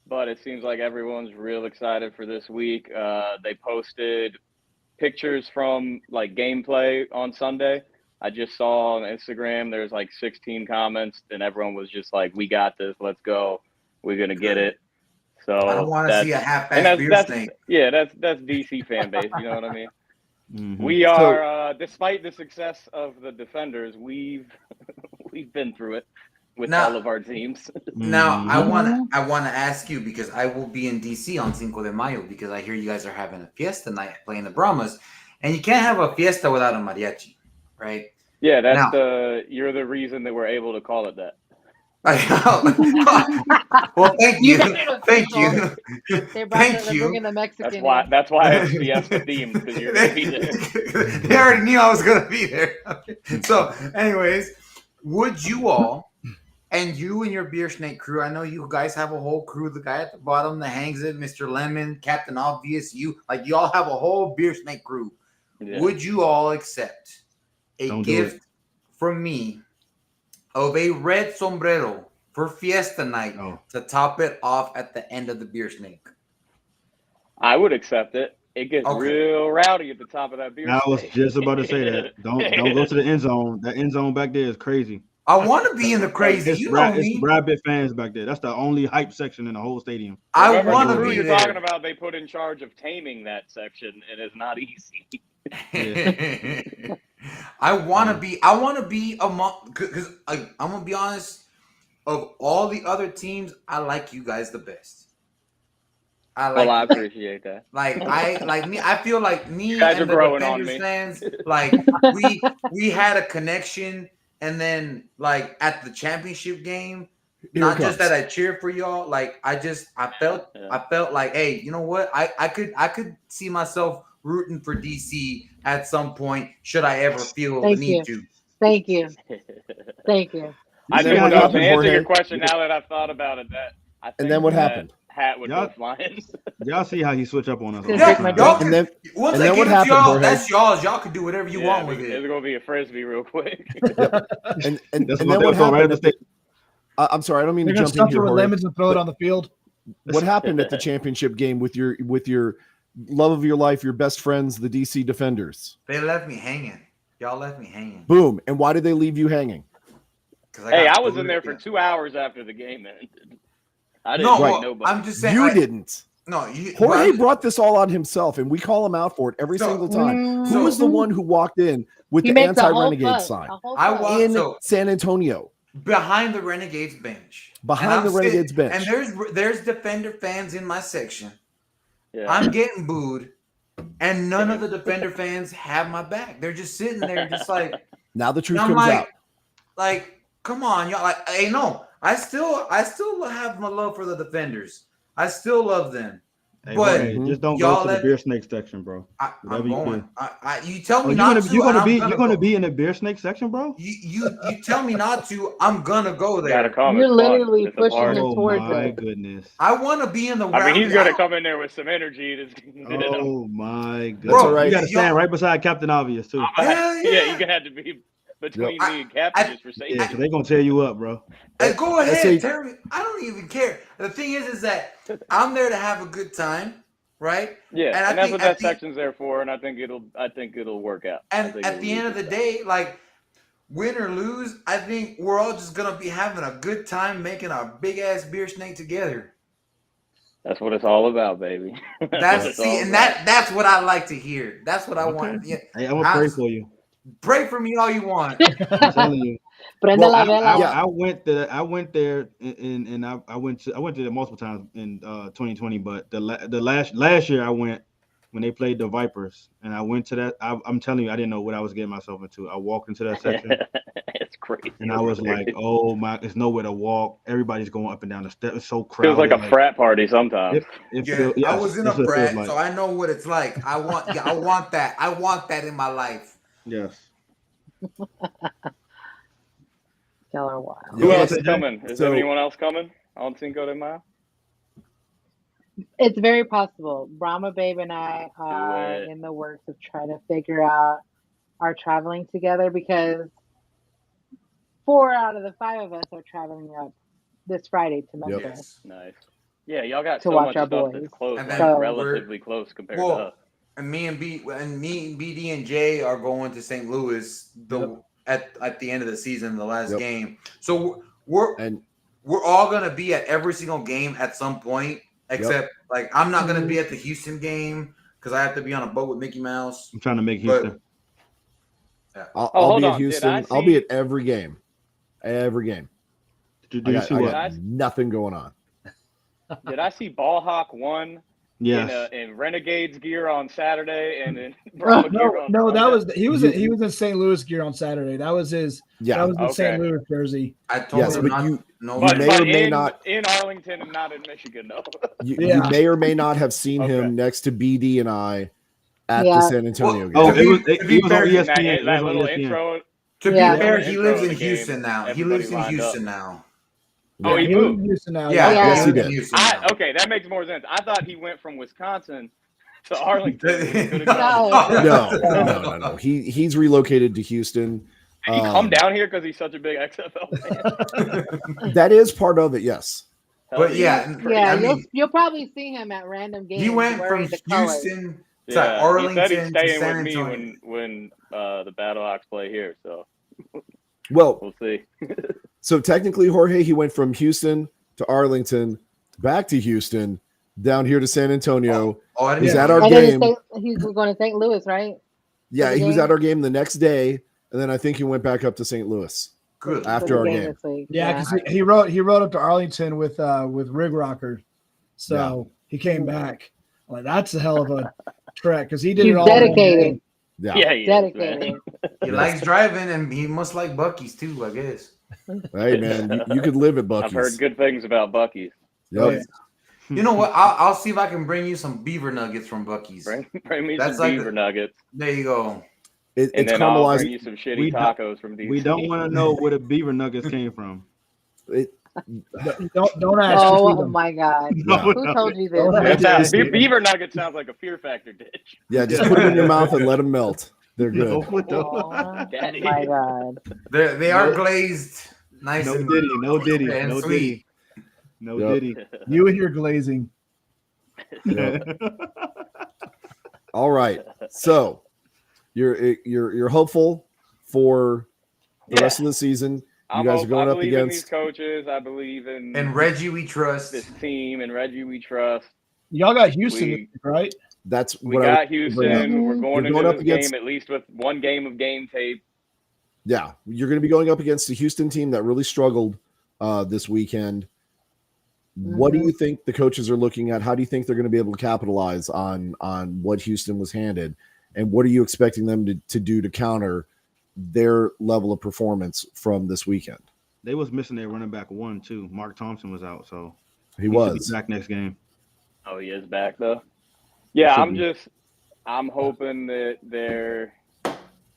but it seems like everyone's real excited for this week. They posted pictures from like gameplay on Sunday. I just saw on Instagram there's like 16 comments, and everyone was just like, "We got this. Let's go. We're gonna get it." So I don't want to see a half-assed beer that's snake. yeah, that's DC fan base. You know what I mean? Mhm. We are, despite the success of the Defenders, we've been through it with Now- all of our teams. Now, Mhm. I want to ask you, because I will be in DC on Cinco de Mayo, because I hear you guys are having a fiesta night playing the Brahmas, and you can't have a fiesta without a mariachi, right? Yeah, that's Now- you're the reason that we're able to call it that. Well, thank you, made it thank official. you, They're thank bringing you. the Mexican. That's why it's fiesta themed, because you're gonna be there. They already knew I was gonna be there. So, anyways, would you all, and you and your Beer Snake crew, I know you guys have a whole crew, the guy at the bottom that hangs it, Mr. Lemon, Captain Obvious, you all have a whole Beer Snake crew. Yeah. Would you all accept a Don't do gift from me of a red sombrero for Fiesta night No. to top it off at the end of the Beer Snake? I would accept it. It gets Okay. real rowdy at the top of that beer. I was snake. just about to say that. Don't go to the end zone. That end zone back there is crazy. I want to be in the crazy. It's You know it's me. Rabbit fans back there. That's the only hype section in the whole stadium. I Remember, want the to crew be you're there. talking about, they put in charge of taming that section, and it's not easy. I want to be among, because I'm gonna be honest, of all the other teams, I like you guys the best. I appreciate that. I feel like me You guys and are the growing on Defenders me. fans, like we had a connection, and then like at the championship game, Here not it just comes. that I cheered for y'all, like I felt like, hey, you know what? I could see myself rooting for DC at some point, should I ever feel the Thank need you. to. Thank you. Thank you. I And think then what to happened, answer Jorge? your question, now that I've thought about it, I think And then what that happened? hat would Y'all- go flying. Y'all see how he switch up on us. Gonna Yeah, take my y'all And then once and I then give what it to happened, y'all, Jorge? that's y'all's. Y'all can do whatever you want with It's it. gonna be a frisbee real quick. and That's then what what they'll go right happened? at the I'm sorry, I don't mean They're to gonna jump in stuff it here, with Jorge. lemons and throw it on the field. What happened at the championship game with your love of your life, your best friends, the DC Defenders? They left me hanging. Y'all left me hanging. Boom. And why did they leave you hanging? 'Cause Hey, got I was in booed there at for the- 2 hours after the game ended. I didn't No, like well, nobody. I'm just saying. You like, didn't. No, you. Jorge but- brought this all on himself, and we call him out for it every So- single time. Mm, Who was the one who walked in with he the makes a whole anti-renegade fuss, sign a whole I fuss. was- in So- San Antonio? behind the Renegades bench. Behind And I'm the Renegades bench. And there's Defender fans in my section. Yeah. I'm getting booed, and none of the Defender fans have my back. They're just sitting there, just like, Now the truth and I'm comes like, out. like, come on, y'all. Like, hey, no, I still have my love for the Defenders. I still love them. Hey, But Jorge, just don't y'all go to the let- beer snake section, bro. I'm Whatever you going. feel. You tell Oh, me you're not gonna to. you're and gonna I'm be you're gonna go. be in the beer snake section, bro. You tell me not to. I'm gonna go You gotta there. come. You're It's fun. literally It's a pushing party. him Oh towards my it. goodness. I want to be in the. I mean, he's I gonna don't- come in there with some energy. Oh my goodness. Bro, all right. You gotta y'all- stand right beside Captain Obvious too. Hell yeah, yeah. you gonna have to be between Yep. me and Captain just for safety. Yeah, 'cause they gonna tear you up, bro. Hey, go Let's ahead, say- tell me. I don't even care. The thing is that I'm there to have a good time, right? Yeah, And I and that's think what at that the- section's there for, and I think it'll work out. I And think at it'll the be a end of good the time. day, like win or lose, I think we're all just gonna be having a good time making a big ass beer snake together. That's what it's all about, baby. That's what it's all about. that's what I like to hear. That's what I Okay. want. Yeah, Hey, I'm gonna pray for you. pray for me all you want. I'm telling you. Prende Well, la I- vela. yeah. I went there and I went to there multiple times in 2020, but the last year I went when they played the Vipers, and I went to that. I'm telling you, I didn't know what I was getting myself into. I walked into that section. It's crazy. And I was like, oh my, there's nowhere to walk. Everybody's going up and down the steps. It's so Feels crowded. like a frat party sometimes. I was in a that's what it feels frat, like. so I know what it's like. I want that. I want that in my life. Yes. Y'all are wild. Who Yeah, else is coming? Is so- anyone else coming on Cinco de Mayo? It's very possible. Brahma Babe and I are it. in the works of trying to figure out our traveling together because 4 out of the 5 of us are traveling up this Friday to Memphis. Yes. Nice. Yeah, y'all got To so watch much our stuff boys. that's close, And like then relatively close compared to Well, us. and me and BD and Jay are going to St. Louis at the end of the season, the last Yep. game. So we're all gonna be at every single game at some point, except like I'm not gonna be at the Houston game because I have to be on a boat with Mickey Mouse. I'm trying to make But Houston. I'll hold be at on. Did Houston. I I'll be see- at every game. Every game. Did I you got, see I what? got nothing going on. Did I see Ballhawk 1 Yes. in Renegades gear on Saturday and in Brahma gear on No, that Sunday? was he was in St. Louis gear on Saturday. That was his. Yeah. That was the Okay. St. Louis jersey. I told Yes, him but not. you No, But, may but or may in, not- in Arlington and not in Michigan, though. you Yeah. may or may not have seen Okay. him next to BD and I at the Yeah. San Antonio Well, game. Oh, To it be was fair, on that- ESPN. It was that on little ESPN. intro. To be Yeah. fair, he Intro lives of in the game, Houston now. He everybody lives in lined up. Houston now. Oh, he He lives moved. in Houston now. Yeah, Yes, he he lives in did. Houston now. Okay, that makes more sense. I thought he went from Wisconsin to Arlington. when he could've No. gone. No. He's relocated to Houston. Did he come down here because he's such a big XFL fan? That is part of it. Yes. But yeah, Yeah, I mean, you'll probably see him at random games. he went wearing from the colors. Houston to Yeah, Arlington he said he's to staying San with me Antonio. when the Battlehawks play here, so Well, we'll see. so technically, Jorge, he went from Houston to Arlington, back to Houston, down here to San Antonio. Oh, I didn't He's know at that. our And then game. he's going to St. Louis, right? Yeah, the he was game? at our game the next day, and then I think he went back up to St. Louis. Good. After For the our game. this week. Yeah, because he rode up to Arlington with Rig Rocker, so he came back. Like that's a hell of a trek because he did He's it all. dedicated. Yeah. Yeah, he is, Dedicated. man. He likes driving, and he must like Buc-ee's too, I guess. Hey man, you could live at I've Buc-ee's. heard good things about Buc-ee's. Yep. You know what? I'll see if I can bring you some beaver nuggets from Buc-ee's. Bring me That's some like beaver the- nuggets, There you go. and It's then I'll bring caramelized. you some shitty We don't- tacos from DC. We don't want to know where the beaver nuggets came from. Don't ask. Oh my God. Yeah. Who told you Don't this? ask. Beaver nugget sounds like a Fear Factor ditch. Yeah, just put them in your mouth and let them melt. They're good. Oh Daddy. my God. They are glazed, nice No and Diddy, no Diddy, and no sweet. Diddy, no Yep. Diddy. You and your glazing. Yep. All right. So you're hopeful for the Yeah. rest of the season. You guys are going I up believe in these against. coaches. I believe in And Reggie, we trust. this team, and Reggie we trust. Y'all got Houston, We- this week, right? That's We what I got was bring up. Houston. We're going You're going into up this against- game at least with one game of game tape. Yeah, you're going to be going up against a Houston team that really struggled this weekend. What do you think the coaches are looking at? How do you think they're going to be able to capitalize on what Houston was handed? And what are you expecting them to do to counter their level of performance from this weekend? They was missing their running back 1 too. Mark Thompson was out, so He should be was. back next game. Oh, he is back though. Yeah, Should I'm hoping that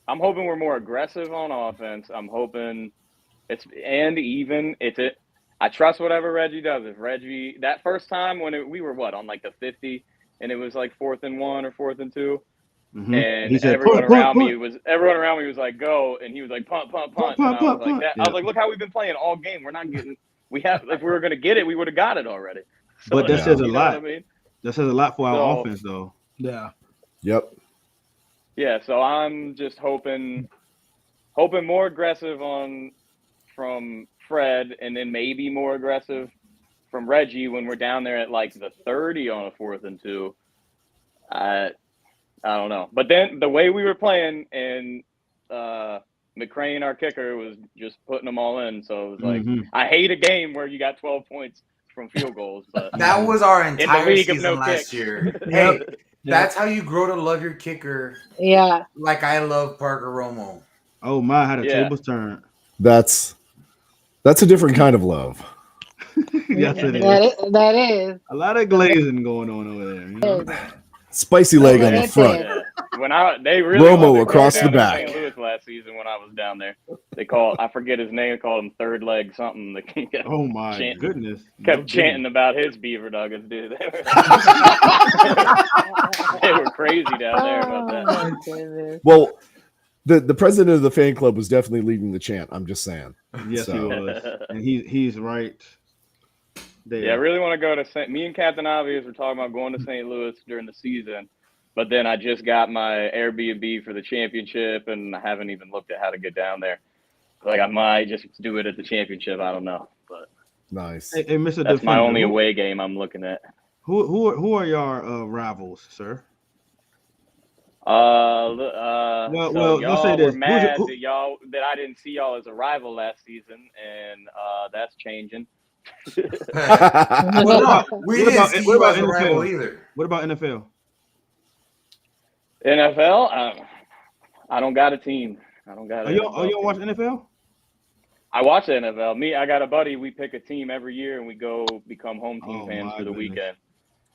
I'm hoping we're more aggressive on offense. I'm hoping I trust whatever Reggie does. If Reggie, that first time when we were on like the 50 and it was like 4th and 1 or 4th and 2, Mhm. and He said, everyone "Punt, around punt, me was like go, and he was like punt, Punt, and I was punt, like punt. that. I was like, look how we've been playing all game. We're not getting. If we were going to get it, we would have got it already. So, But that says a you know lot. what I mean? That says a lot for our So- offense, though. Yeah. Yep. Yeah, so I'm just hoping more aggressive from Fred, and then maybe more aggressive from Reggie when we're down there at like the 30 on a 4th and 2. I don't know, but then the way we were playing and McCrane, our kicker, was just putting them all in. So it was like Mhm. I hate a game where you got 12 points from field goals, but That was our in the entire league of season no last kicks. year. Yep. Hey, that's how you grow to love your kicker, Yeah. like I love Parker Romo. Oh my, how the Yeah. tables turned. That's a different kind of love. Yes, it is. That is. A lot of glazing going on over there. You know? Spicy leg on the It front. is. Yeah. When they really Romo wanted to across go down the to back. St. Louis last season when I was down there. I forget his name, called him third leg something. Oh my goodness! Kept chanting about his beaver nuggets, dude. They were crazy down there about that. Oh, my goodness. Well, the president of the fan club was definitely leading the chant. I'm just saying. Yes, he So. was, and he's right there. Yeah, I really want to go to me and Captain Obvious were talking about going to St. Louis during the season, but then I just got my Airbnb for the championship, and I haven't even looked at how to get down there. Like I might just do it at the championship. I don't know, but Nice. Hey, Mr. that's my Defender, only away game I'm looking at. Who are your rivals, sir? Well, let's y'all say this. were mad that I didn't see y'all as a rival last season, and that's changing. Well, no, we what didn't about- see what you about as a NFL? rival either. What about NFL? NFL, I don't got a team. I don't got. Are you don't watch NFL? I watch the NFL. I got a buddy. We pick a team every year, and we go become home team Oh, fans my for the goodness. weekend.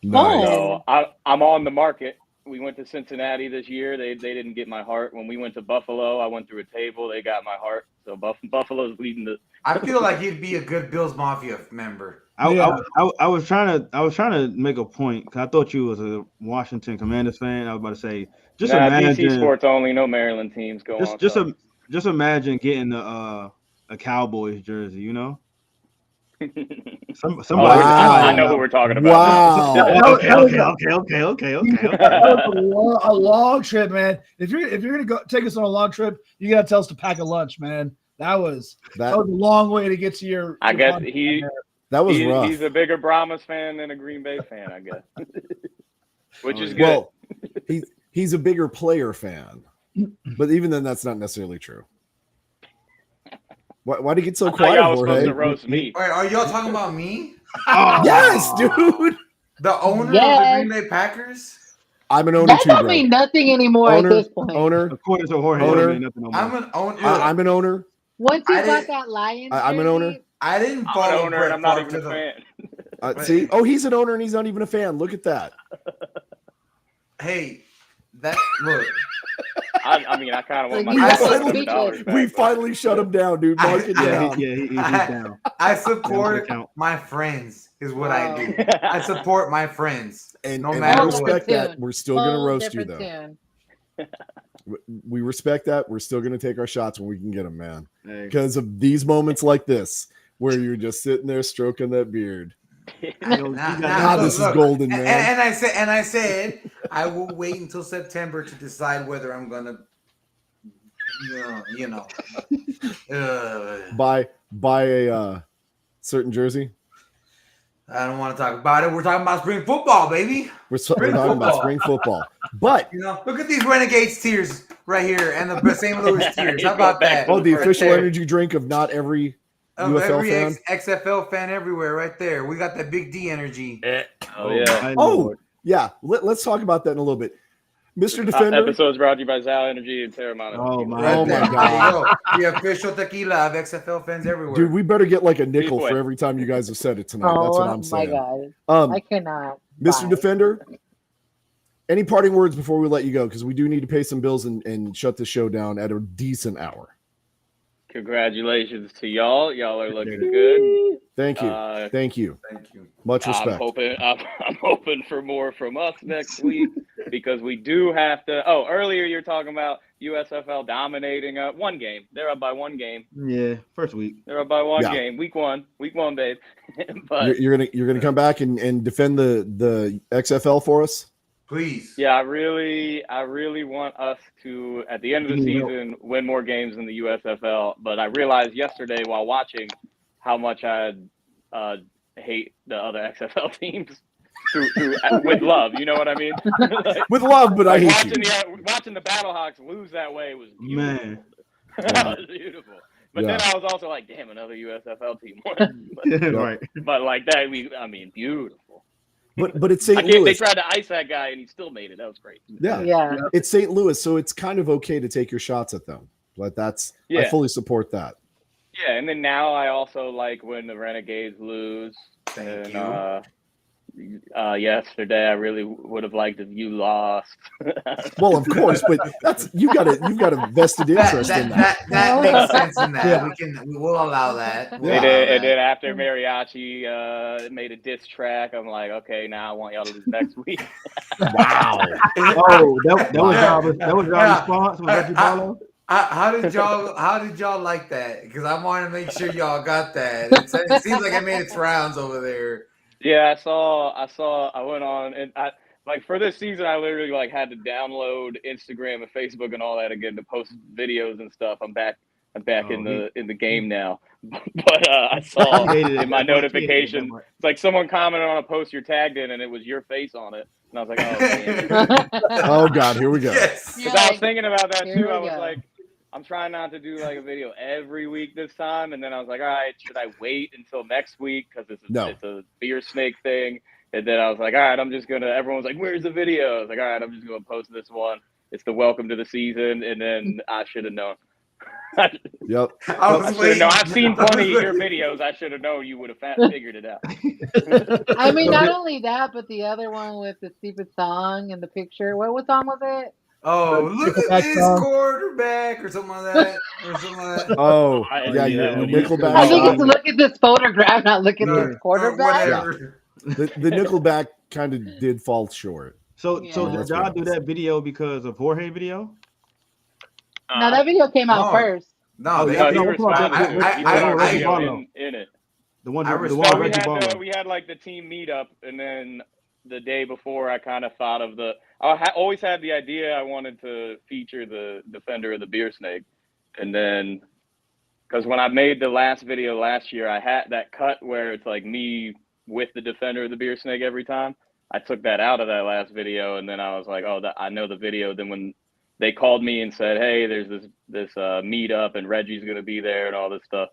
Nice. So I'm on the market. We went to Cincinnati this year. They didn't get my heart. When we went to Buffalo, I went through a table. They got my heart. So Buffalo's leading the. I feel like he'd be a good Bills Mafia member. I was trying to make a point because I thought you was a Washington Commanders fan. I was about to say, just imagine DC Sports only, no Maryland teams. Go on. just imagine getting a Cowboys jersey. You know, somebody. Wow. I know who we're talking about. Wow. Okay. That was a long trip, man. If you're gonna go take us on a long trip, you gotta tell us to pack a lunch, man. That was a long way to get to your. I guess that was rough. he's a bigger Brahmas fan than a Green Bay fan, I guess. Which is good. Well, he's a bigger player fan, but even then, that's not necessarily true. Why do you get so I thought quiet, y'all was supposed Jorge? to roast me. Wait, are y'all talking about me? Yes, dude. The owner of the Yes. Green Bay Packers? I'm an owner That too, don't bro. mean nothing anymore at this point. Owner. According to Jorge, Owner. it don't mean nothing no more. I'm an owner. I'm an owner. Once you I got didn't- that Lions, I'm an owner. I didn't I'm an follow owner, Brett and I'm not Favre even to a the- fan. See, he's an owner and he's not even a fan. Look at that. Hey, that look. I mean, I kind of want my You got $100 back. We finally shut him down, dude. Mark it down. He's down. I Down support to count. my friends. Is what I do. I support my friends. And, No and matter we what. respect that. Tune. We're still going to Whole roast you, different though. tune. We respect that. We're still going to take our shots when we can get them, man. Hey. Because of these moments like this, where you're just sitting there stroking that beard. Nah, this is golden, man. And I said, I will wait until September to decide whether I'm gonna, Buy a certain jersey. I don't want to talk about it. We're talking about spring football, baby. We're Spring talking about football. spring football. But Look at these Renegades tiers right here, and the St. Louis tiers. How about that? the Right official there. energy drink of not every Of UFL every fan. XFL fan everywhere, right there. We got that Big D energy. Oh, yeah. my Oh, Lord. yeah. Let's talk about that in a little bit. Mr. Defender. Episode's brought to you by Zal Energy and Terramana. Oh, my Right Oh, there. my God. There you go. The official tequila of XFL fans everywhere. Dude, we better get like a nickel Speedway. for every time you guys have said it tonight. That's what I'm my saying. God. I cannot. Mr. buy. Defender, any parting words before we let you go? Because we do need to pay some bills and shut the show down at a decent hour. Congratulations to y'all. Y'all are looking good. Thank you. Thank you. Thank you. Much I'm respect. hoping for more from us next week because we do have to. Oh, earlier you're talking about USFL dominating one game. They're up by one game. Yeah, first week. They're up by one Yeah. game. Week one, babe. But You're gonna come back and defend the XFL for us. Please. yeah, I really want us to at the end of the season win more games in the USFL. But I realized yesterday while watching how much I hate the other XFL teams with love. You know what I mean? Like, With love, but I hate you. watching the Battlehawks lose that way was beautiful. Man. That was beautiful. But Yeah. then I was also like, damn, another USFL team won. Right. But like that, beautiful. But it's St. Louis. They tried to ice that guy and he still made it. That was great. Yeah. Yeah. It's St. Louis, so it's kind of okay to take your shots at them. But I fully support that. Yeah, and then now I also like when the Renegades lose. Thank And yesterday I really would have liked if you lost. Well, of course, but that's you've got a vested interest in that. That makes sense in that. Yeah. We'll allow that. We'll Yeah. allow And that. then after Mariachi made a diss track, I'm like, okay, now I want y'all to lose next week. Wow. Oh, that was y'all response with Reggie Barlow? How did y'all like that? Because I want to make sure y'all got that. It seems like it made its rounds over there. Yeah, I went on and I like for this season I literally like had to download Instagram and Facebook and all that again to post videos and stuff. I'm back in the game now. But I saw in my notification it's like someone commented on a post you're tagged in and it was your face on it. And I was like, oh damn. Oh God, here we go. Yes. Because I was thinking about that Here too. we I was go. like, I'm trying not to do like a video every week this time, and then I was like, all right, should I wait until next week because it's a beer snake thing? And then I was like, all right, I'm just gonna. Everyone's like, where's the video? I was like, all right, I'm just gonna post this one. It's the welcome to the season, and then I should have known. Yep. I was waiting. No, I've seen plenty of your videos. I should have known you would have figured it out. I mean, not only that, but the other one with the stupid song and the picture. What song was it? Oh, look at Nickelback this song. quarterback or something like that. Or something like that. Oh, I yeah, see your that one. Nickelback. I think it's song. look at this photograph, not look at this quarterback. Whatever. The Nickelback kind of did fall short. So Yeah. did Let's be y'all do honest. that video because of Jorge video? No, that video came out No. first. No, No, they, he no, responded. I- He I- put a I- video in it. The one I the respect- one No, with Reggie Barlow. we had like the team meetup, and then the day before, I kind of thought of always had the idea I wanted to feature the defender of the beer snake, and then because when I made the last video last year, I had that cut where it's like me with the defender of the beer snake every time. I took that out of that last video, and then I was like, oh, I know the video. Then when they called me and said, hey, there's this meetup, and Reggie's gonna be there, and all this stuff.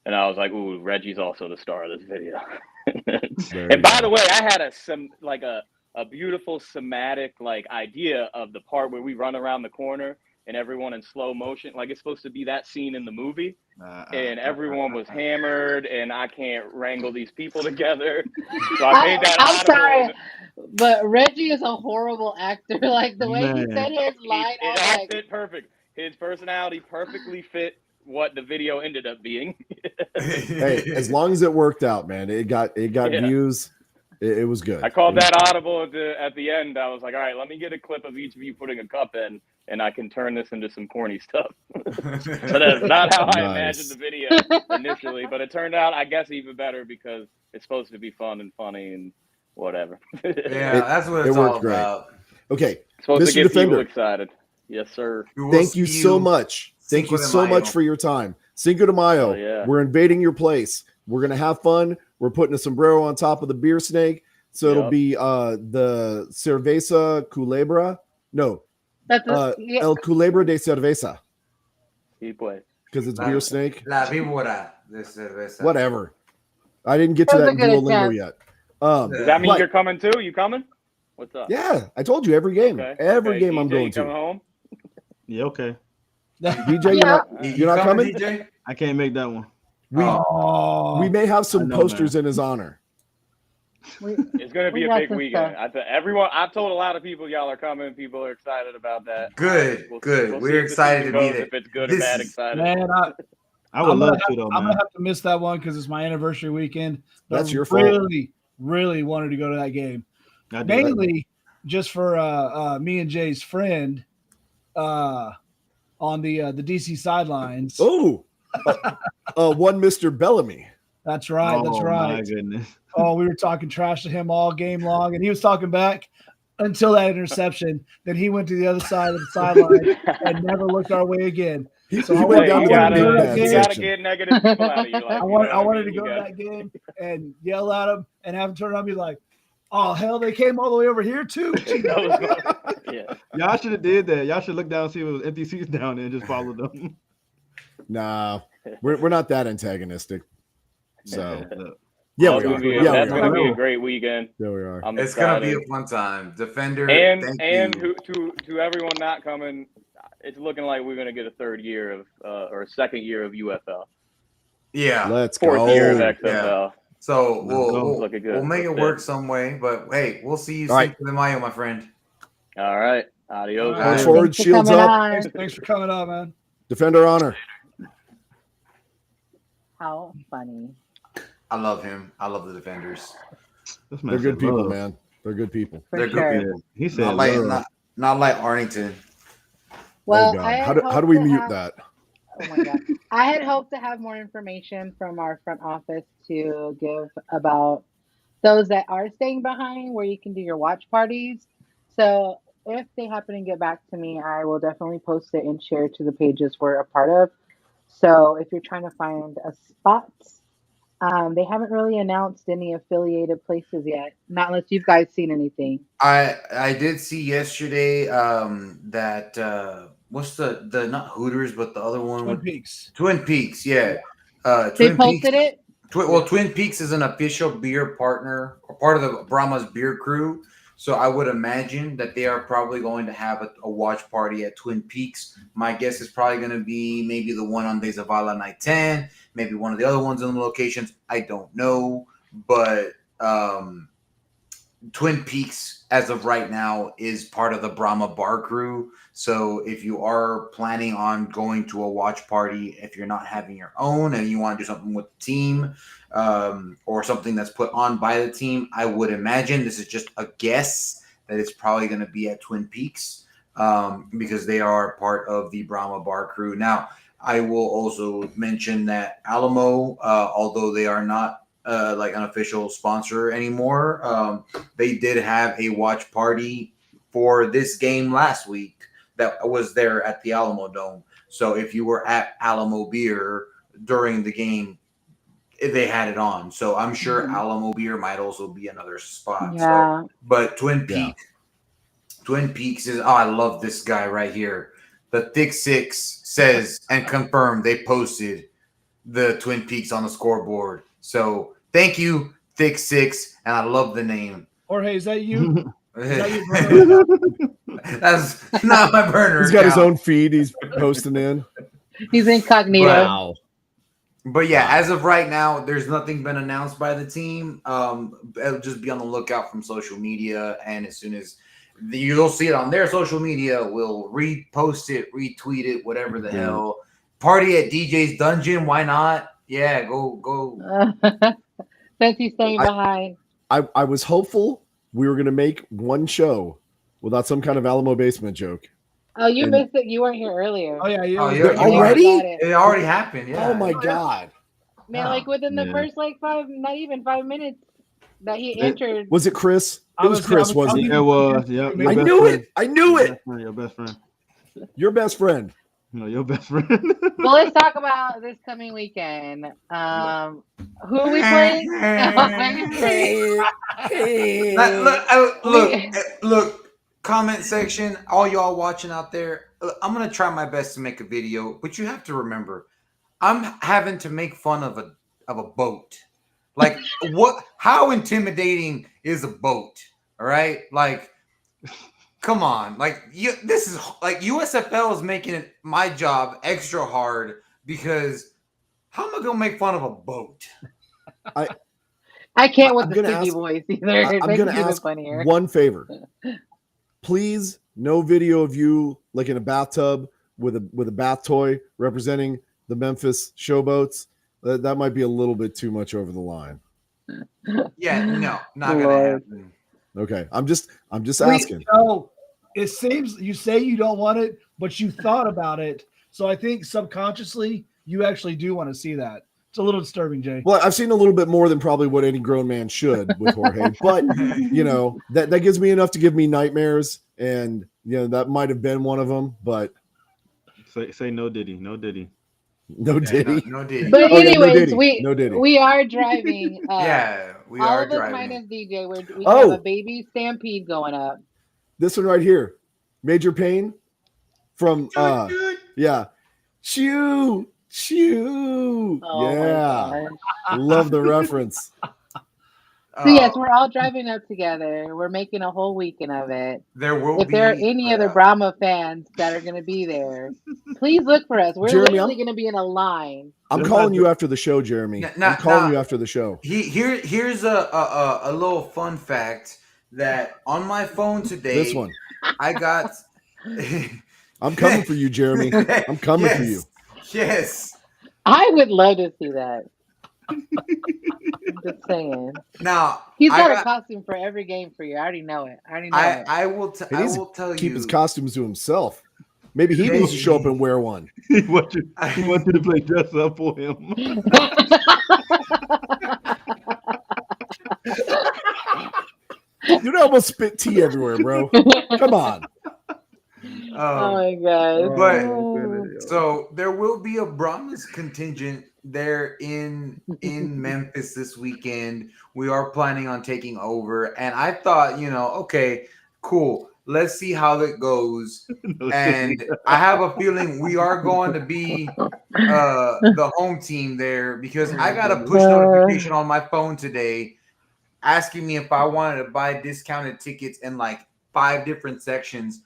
And I was like, ooh, Reggie's also the star of this video. And by the way, I had a beautiful somatic like idea of the part where we run around the corner and everyone in slow motion. Like it's supposed to be that scene in the movie. And everyone was hammered and I can't wrangle these people together. So I made that I'm audible. sorry, but Reggie is a horrible actor. Like the way he Man. said his line, I It was all like, fit perfect. His personality perfectly fit what the video ended up being. Hey, as long as it worked out, man, it got Yeah. views. It was good. I called that audible at the end. I was like, all right, let me get a clip of each of you putting a cup in, and I can turn this into some corny stuff. So that's not how I imagined the video initially, but it turned out, I guess, even better because it's supposed to be fun and funny and whatever. Yeah, that's what it it's worked all great. about. Okay, It's supposed Mr. to get Defender. people excited. Yes, sir. We will thank you see so much. Thank Cinco you de so Mayo. much for your time. Cinco de Mayo. Oh, yeah. We're invading your place. We're gonna have fun. We're putting a sombrero on top of the beer snake. So it'll Yep. be the Cerveza Culebra. No, that's El Culebra de Cerveza. He played. Because it's La- beer snake. La víbora de cerveza. Whatever. I didn't get to That that was in a good Duolingo attempt. yet. Does that mean but- you're coming too? You coming? What's up? Yeah, I told you every game. Okay. Every Okay, game I'm DJ, going you coming to. home? Yeah, okay. DJ, Yeah. you're not coming? DJ? I can't make that one. We Oh, we may have I some know, posters in his honor. It's going to be We a got big some weekend. stuff. I've told a lot of people y'all are coming. People are excited about that. Good, good. see We're if the excited season to be goes, there. If it's good This or bad, is- excited. man, I would I'm love gonna to though, I'm man. gonna have to miss that one because it's my anniversary weekend. But That's I your fault. really wanted to go to that game. I do. Mainly just for me and Jay's friend on the DC sidelines. Oh, one Mr. Bellamy. That's right. That's Oh, right. My goodness. Oh, we were talking trash to him all game long, and he was talking back until that interception. Then he went to the other side of the sideline and never looked our way again. He, So he I went wanted- down I to wanted the to big go to bad that you game. got to section. get negative people out of your life. I wanted to go to that game and yell at him and have him turn around and be like, "Oh hell, they came all the way over here too." Yeah. Y'all should have did that. Y'all should look down and see if it was empty seats down there and just follow them. Nah, we're not that antagonistic. So Look, yeah, Well, we it's are. gonna be- Yeah, that's we going to are. be a great weekend. Yeah, we are. I'm It's gonna excited. be a fun time. Defender, And thank you. to everyone not coming, it's looking like we're going to get a third year of or a second year of UFL. Yeah. Let's Fourth year of go. XFL. So go. Looking good. we'll make it Let's work do some way. But hey, we'll see you All right. Cinco de Mayo, my friend. All right. Adios. All March right. forward, Thanks for shields coming up. on. Thanks for coming on, man. Defend our honor. How funny. I love him. I love the Defenders. This man They're good said people, love. man. They're good people. For They're good sure. people. He said Not like love. not like Arlington. Well, oh God. I How had do we hoped to mute have- that? Oh my God. I had hoped to have more information from our front office to give about those that are staying behind where you can do your watch parties. So if they happen to get back to me, I will definitely post it and share to the pages we're a part of. So if you're trying to find a spot, they haven't really announced any affiliated places yet, not unless you guys seen anything. I did see yesterday that what's the not Hooters but the other one Twin with Peaks. Twin Peaks, yeah. They Twin posted Peaks. it. Twin Peaks is an official beer partner or part of the Brahma's beer crew. So I would imagine that they are probably going to have a watch party at Twin Peaks. My guess is probably going to be maybe the one on De Zavala Night 10, maybe one of the other ones in the locations. I don't know. But Twin Peaks, as of right now, is part of the Brahma Bar Crew. So if you are planning on going to a watch party, if you're not having your own and you want to do something with the team or something that's put on by the team, I would imagine, this is just a guess, that it's probably going to be at Twin Peaks because they are part of the Brahma Bar Crew. Now, I will also mention that Alamo, although they are not like an official sponsor anymore, they did have a watch party for this game last week that was there at the Alamo Dome. So if you were at Alamo Beer during the game, they had it on. So I'm sure Alamo Beer might also be another spot. Yeah. So, but Twin Peaks is, I love this guy right here. The Thick Six says and confirmed they posted the Twin Peaks on the scoreboard. So thank you, Thick Six, and I love the name. Jorge, is that you? Is that your burner? That's not my burner. He's got his account. own feed. He's posting in. He's incognito. Wow. But yeah, Wow. as of right now, there's nothing been announced by the team. It'll just be on the lookout from social media, and as soon as you'll see it on their social media, we'll repost it, retweet it, whatever the hell. Party at DJ's Dungeon, why not? Yeah, go. Since he's staying behind. I was hopeful we were going to make one show without some kind of Alamo basement joke. Oh, you And- missed it. You weren't here earlier. Oh yeah, Oh, yeah. you're Already? It already happened. Yeah. Oh my God. Man, like within the Yeah. first not even 5 minutes that he entered. Was it Chris? I It was was- Chris, I was- wasn't It it? was. Yep. I I your knew best it. I knew friend. it. Your best friend. Your best friend. No, your best friend. Well, let's talk about this coming weekend. Who are we playing? Look, comment section, all y'all watching out there. Look, I'm gonna try my best to make a video, but you have to remember, I'm having to make fun of a boat. Like, what? How intimidating is a boat? All right, like, come on, like, this is like USFL is making it my job extra hard because how am I gonna make fun of a boat? I can't with I'm the gonna sticky ask- voice either. It I'm makes going it to even ask funnier. one favor. Please, no video of you like in a bathtub with a bath toy representing the Memphis Showboats. That might be a little bit too much over the line. Yeah, no, not gonna Lord. happen. Okay, I'm just asking. So it seems you say you don't want it, but you thought about it. So I think subconsciously you actually do want to see that. It's a little disturbing, Jay. Well, I've seen a little bit more than probably what any grown man should with Jorge, but you know that gives me enough to give me nightmares, and you know that might have been one of them. But Say no Diddy. No Diddy. no Diddy. No Diddy. But Oh, yeah, no anyways, Diddy. No Diddy. we are driving. Yeah, we all are of us driving. minus DJ. We Oh. have a baby stampede going up. This one right here, Major Payne from yeah, Chew. Oh Yeah, my gosh. love the reference. So yes, we're all driving up together. We're making a whole weekend of it. There will If be. there are any other Brahma fans that are going to be there, please look for us. We're Jeremy, literally going to be in a line. I'm calling you after the show, Jeremy. I'm calling you after the show. Here's a little fun fact that on my phone today. This one. I got. I'm coming for you, Jeremy. I'm coming for you. Yes. I would love to see that. I'm just saying. Now he's got a costume for every game for you. I already know it. I will tell you. Keep his costumes to himself. Maybe he needs to show up and wear one. He wants you to play dress up for him. You'd almost spit tea everywhere, bro. Come on. Oh my god! But so there will be a Brahmas contingent there in Memphis this weekend. We are planning on taking over, and I thought, okay, cool. Let's see how that goes. And I have a feeling we are going to be the home team there because I got a push notification on my phone today asking me if I wanted to buy discounted tickets in like 5 different sections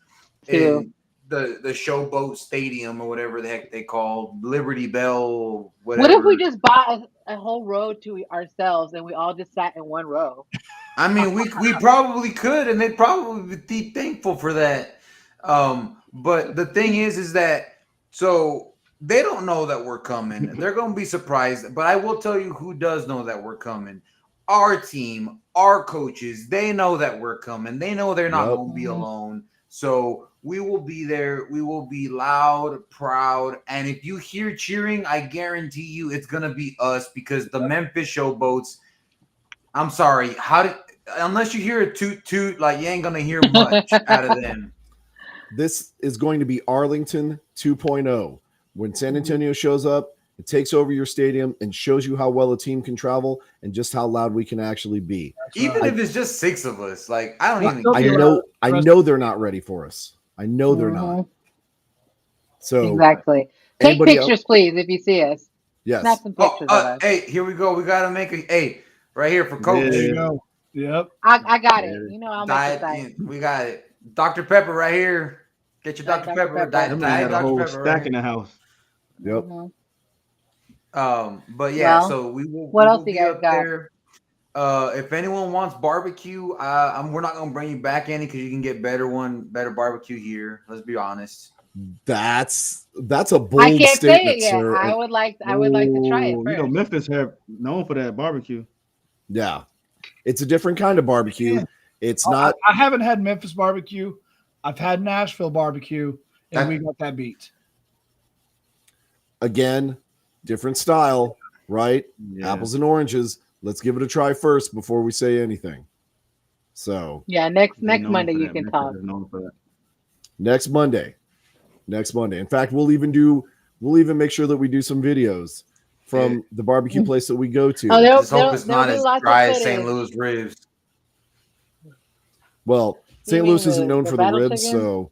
in the Showboat Stadium or whatever the heck they call Liberty Bell. Whatever. What if we just bought a whole row to ourselves and we all just sat in one row? I mean, we probably could, and they'd probably be thankful for that. But the thing is that so they don't know that we're coming. They're going to be surprised. But I will tell you who does know that we're coming. Our team, our coaches, they know that we're coming. They know they're not going to be alone. So we will be there. We will be loud, proud. And if you hear cheering, I guarantee you it's going to be us because the Memphis Showboats, I'm sorry, unless you hear a toot, like you ain't going to hear much out of them. This is going to be Arlington 2.0. When San Antonio shows up, it takes over your stadium and shows you how well a team can travel and just how loud we can actually be. Even if it's just 6 of us, like I don't even. I know they're not ready for us. I know they're not. So exactly. Take pictures, please, if you see us. Yes. Snap some pictures of us. Hey, here we go. We gotta make right here for Coach. There you go. Yep. I got it. I'll make it. We got it. Dr. Pepper right here. Get your Dr. Pepper. That man got a whole stack in the house. Yep. But yeah, so we will. What else do you guys got? There. If anyone wants barbecue, we're not gonna bring you back any because you can get better barbecue here. Let's be honest. That's a bold I can't statement, say it yet. sir. I would like to try it first. Memphis have known for that barbecue. Yeah, it's a different kind of barbecue. Yeah. It's not. I haven't had Memphis barbecue. I've had Nashville barbecue, and we got that beat. Again, different style, right? Yeah. Apples and oranges. Let's give it a try first before we say anything. So yeah, next Monday you can talk. Next Monday. In fact, we'll even make sure that we do some videos from the barbecue place that we go to. I just hope it's not as dry as St. Louis ribs. Well, St. Louis isn't known for the ribs, so.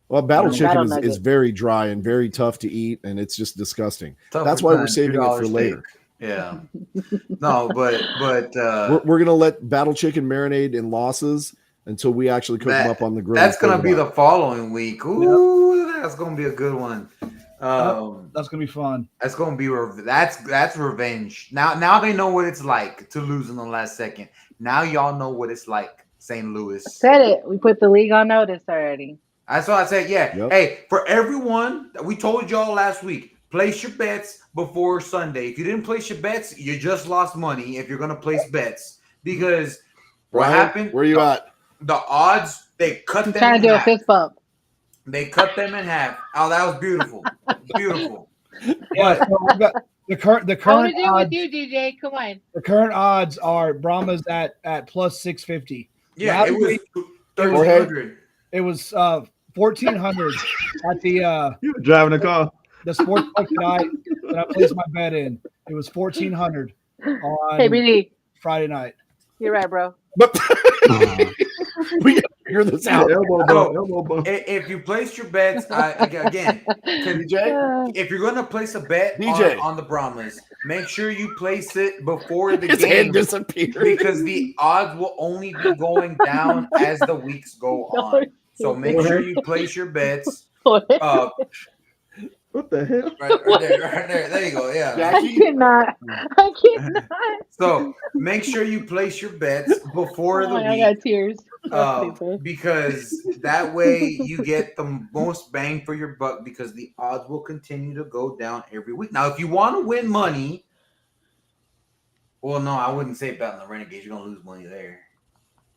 Well, battle chicken is very dry and very tough to eat, and it's just disgusting. That's why we're saving it for later. Yeah. No, but we're gonna let battle chicken marinate in losses until we actually cook them up on the grill. That's gonna be the following week. Ooh, that's gonna be a good one. That's gonna be fun. That's gonna be that's revenge. Now they know what it's like to lose in the last second. Now y'all know what it's like, St. Louis. Said it. We put the league on notice already. That's what I said. Yeah. Yep. Hey, for everyone, we told y'all last week. Place your bets before Sunday. If you didn't place your bets, you just lost money if you're going to place bets. Because what happened? Where you at? The odds, they cut them in half. Trying to do a fist bump. They cut them in half. Oh, that was beautiful. Beautiful. Yeah, so the current what to do odds, with you, DJ? Come on. The current odds are Brahma's at plus 650. Yeah, it was 1,300. It was 1,400 at the you were driving a car. The sports book tonight that I placed my bet in. It was 1,400 on BD. Friday night. You're right, bro. But we figure this out. Elbow bump. If you place your bets, again, DJ, if you're going to place a bet DJ. on the Brahmas, make sure you place it before the his game head disappeared. because the odds will only be going down as the weeks go on. So make sure you place your bets. What the hell? Right there. There you go. Yeah. I cannot. So make sure you place your bets before the week. I got tears. Because that way you get the most bang for your buck because the odds will continue to go down every week. Now, if you want to win money, well, no, I wouldn't say bet on the Renegades. You're gonna lose money there.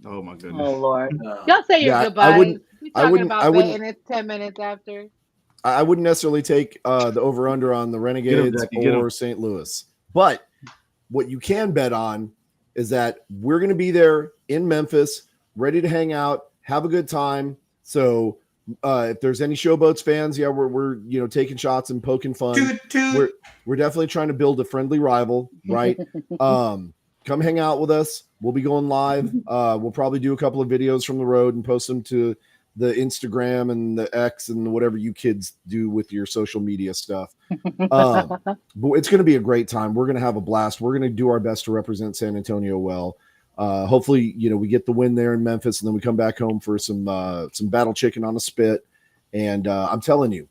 Oh my goodness. Oh Lord. Y'all say your goodbye. I wouldn't. It's 10 minutes after. I wouldn't necessarily take the over/under on the Renegades or St. Louis, but what you can bet on is that we're going to be there in Memphis, ready to hang out, have a good time. So if there's any Showboats fans, we're taking shots and poking fun. We're definitely trying to build a friendly rival, right? Come hang out with us. We'll be going live. We'll probably do a couple of videos from the road and post them to the Instagram and the X and whatever you kids do with your social media stuff. But it's going to be a great time. We're going to have a blast. We're going to do our best to represent San Antonio well. Hopefully, we get the win there in Memphis, and then we come back home for some battle chicken on a spit. And I'm telling you,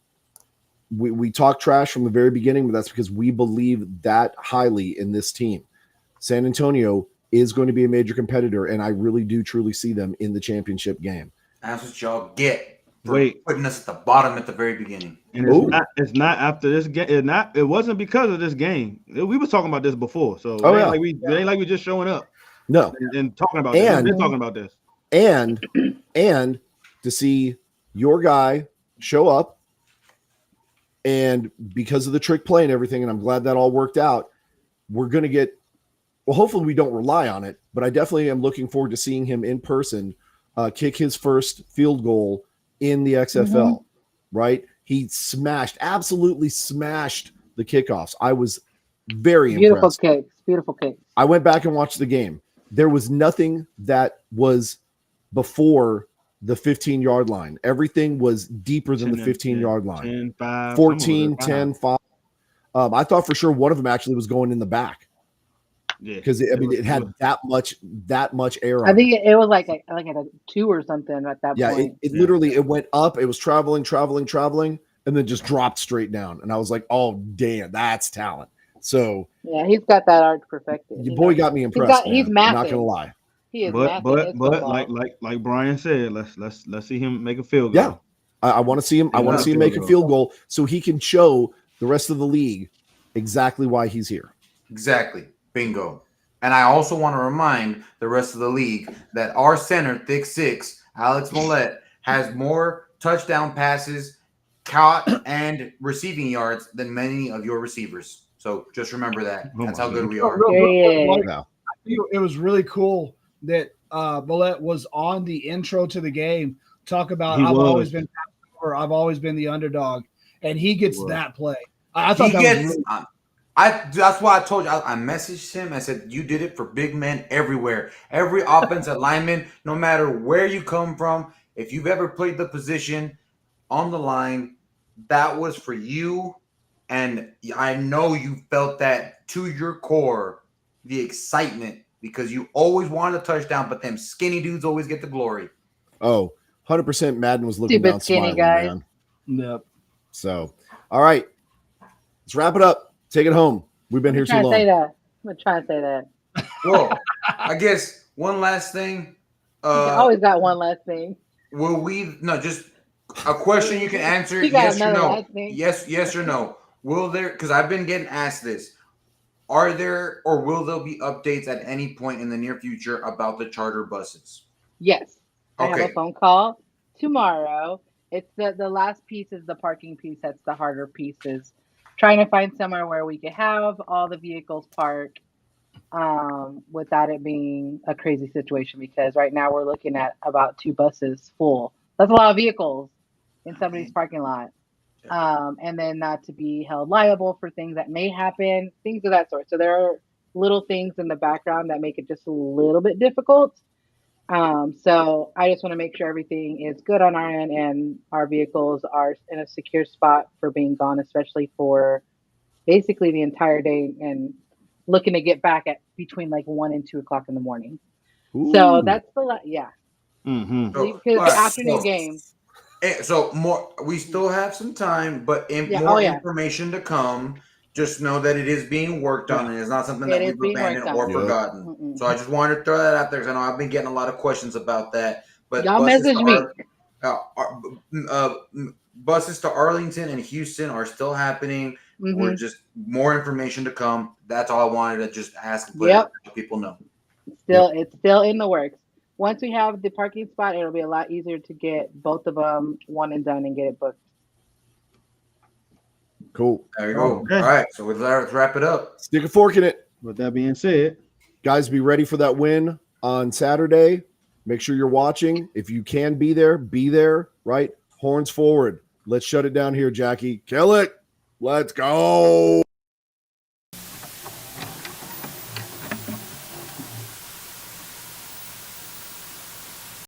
we talk trash from the very beginning, but that's because we believe that highly in this team. San Antonio is going to be a major competitor, and I really do truly see them in the championship game. That's what y'all get for putting us at the bottom at the very beginning. And it's not after this game. It wasn't because of this game. We were talking about this before, so it ain't like we just showing up. No, and talking about this. We're talking about this. And to see your guy show up, and because of the trick play and everything, and I'm glad that all worked out, we're going to get, well, hopefully we don't rely on it, but I definitely am looking forward to seeing him in person kick his first field goal in the XFL, right? He absolutely smashed the kickoffs. I was very impressed. Beautiful kicks. I went back and watched the game. There was nothing that was before the 15-yard line. Everything was deeper than the 15-yard line. 10, 5, 14, 10, 5. I thought for sure one of them actually was going in the back. Yeah, because it had that much air on I think it was like a 2 or something at that point. Yeah, it literally it went up. It was traveling, and then just dropped straight down. And I was like, "Oh, damn, that's talent." So yeah, he's got that arch perfected. Your boy got me impressed. He's massive. I'm not gonna lie. He is but like Brian said, let's see him make a field goal. Yeah, I want to see him. I want to see him make a field goal so he can show the rest of the league exactly why he's here. Exactly. Bingo. And I also want to remind the rest of the league that our center, Thick Six, Alex Mollett, has more touchdown passes, caught, and receiving yards than many of your receivers. So just remember that. That's how good we are. It was really cool that Mollett was on the intro to the game. Talk about I've always been the underdog, and he gets that play. I thought that was really that's why I told you. I messaged him. I said, you did it for big men everywhere. Every offensive lineman, no matter where you come from, if you've ever played the position on the line, that was for you. And I know you felt that to your core, the excitement, because you always wanted a touchdown, but them skinny dudes always get the glory. Oh, 100% Madden was looking down smiling, man. Yep. So, all right. Let's wrap it up. Take it home. We've been here too long. I'm gonna try to say that. Well, I guess one last thing. You always got one last thing. Will we? No, just a question you can answer. Yes or no. Yes or no. Will there? Because I've been getting asked this. Are there or will there be updates at any point in the near future about the charter buses? Yes. I have a phone call tomorrow. It's the last piece is the parking piece. That's the harder pieces. Trying to find somewhere where we could have all the vehicles parked without it being a crazy situation, because right now we're looking at about 2 buses full. That's a lot of vehicles in somebody's parking lot. And then not to be held liable for things that may happen, things of that sort. So there are little things in the background that make it just a little bit difficult. So I just want to make sure everything is good on our end and our vehicles are in a secure spot for being gone, especially for basically the entire day and looking to get back at between like 1 and 2 o'clock in the morning. So Ooh. that's yeah. Mm-hmm. Because all the right, afternoon so- game. So more, we still have some time, but Yeah, more oh, yeah. information to come. Just know that it is being worked on, Yeah. and it's not something It that is we've being abandoned worked or on. Yep. forgotten. Mm-mm. So I just wanted to throw that out there because I know I've been getting a lot of questions about that. But Y'all message me. Buses to Arlington and Houston are still happening. We're Mhm. just more information to come. That's all I wanted to just ask and put Yep. out so people know. It's still in the works. Once we have the parking spot, it'll be a lot easier to get both of them one and done and get it booked. Cool. There you go. Okay. All right, so let's wrap it up. Stick a fork in it. With that being said, Guys, be ready for that win on Saturday. Make sure you're watching. If you can be there, right? Horns forward. Let's shut it down here, Jackie. Kill it. Let's go.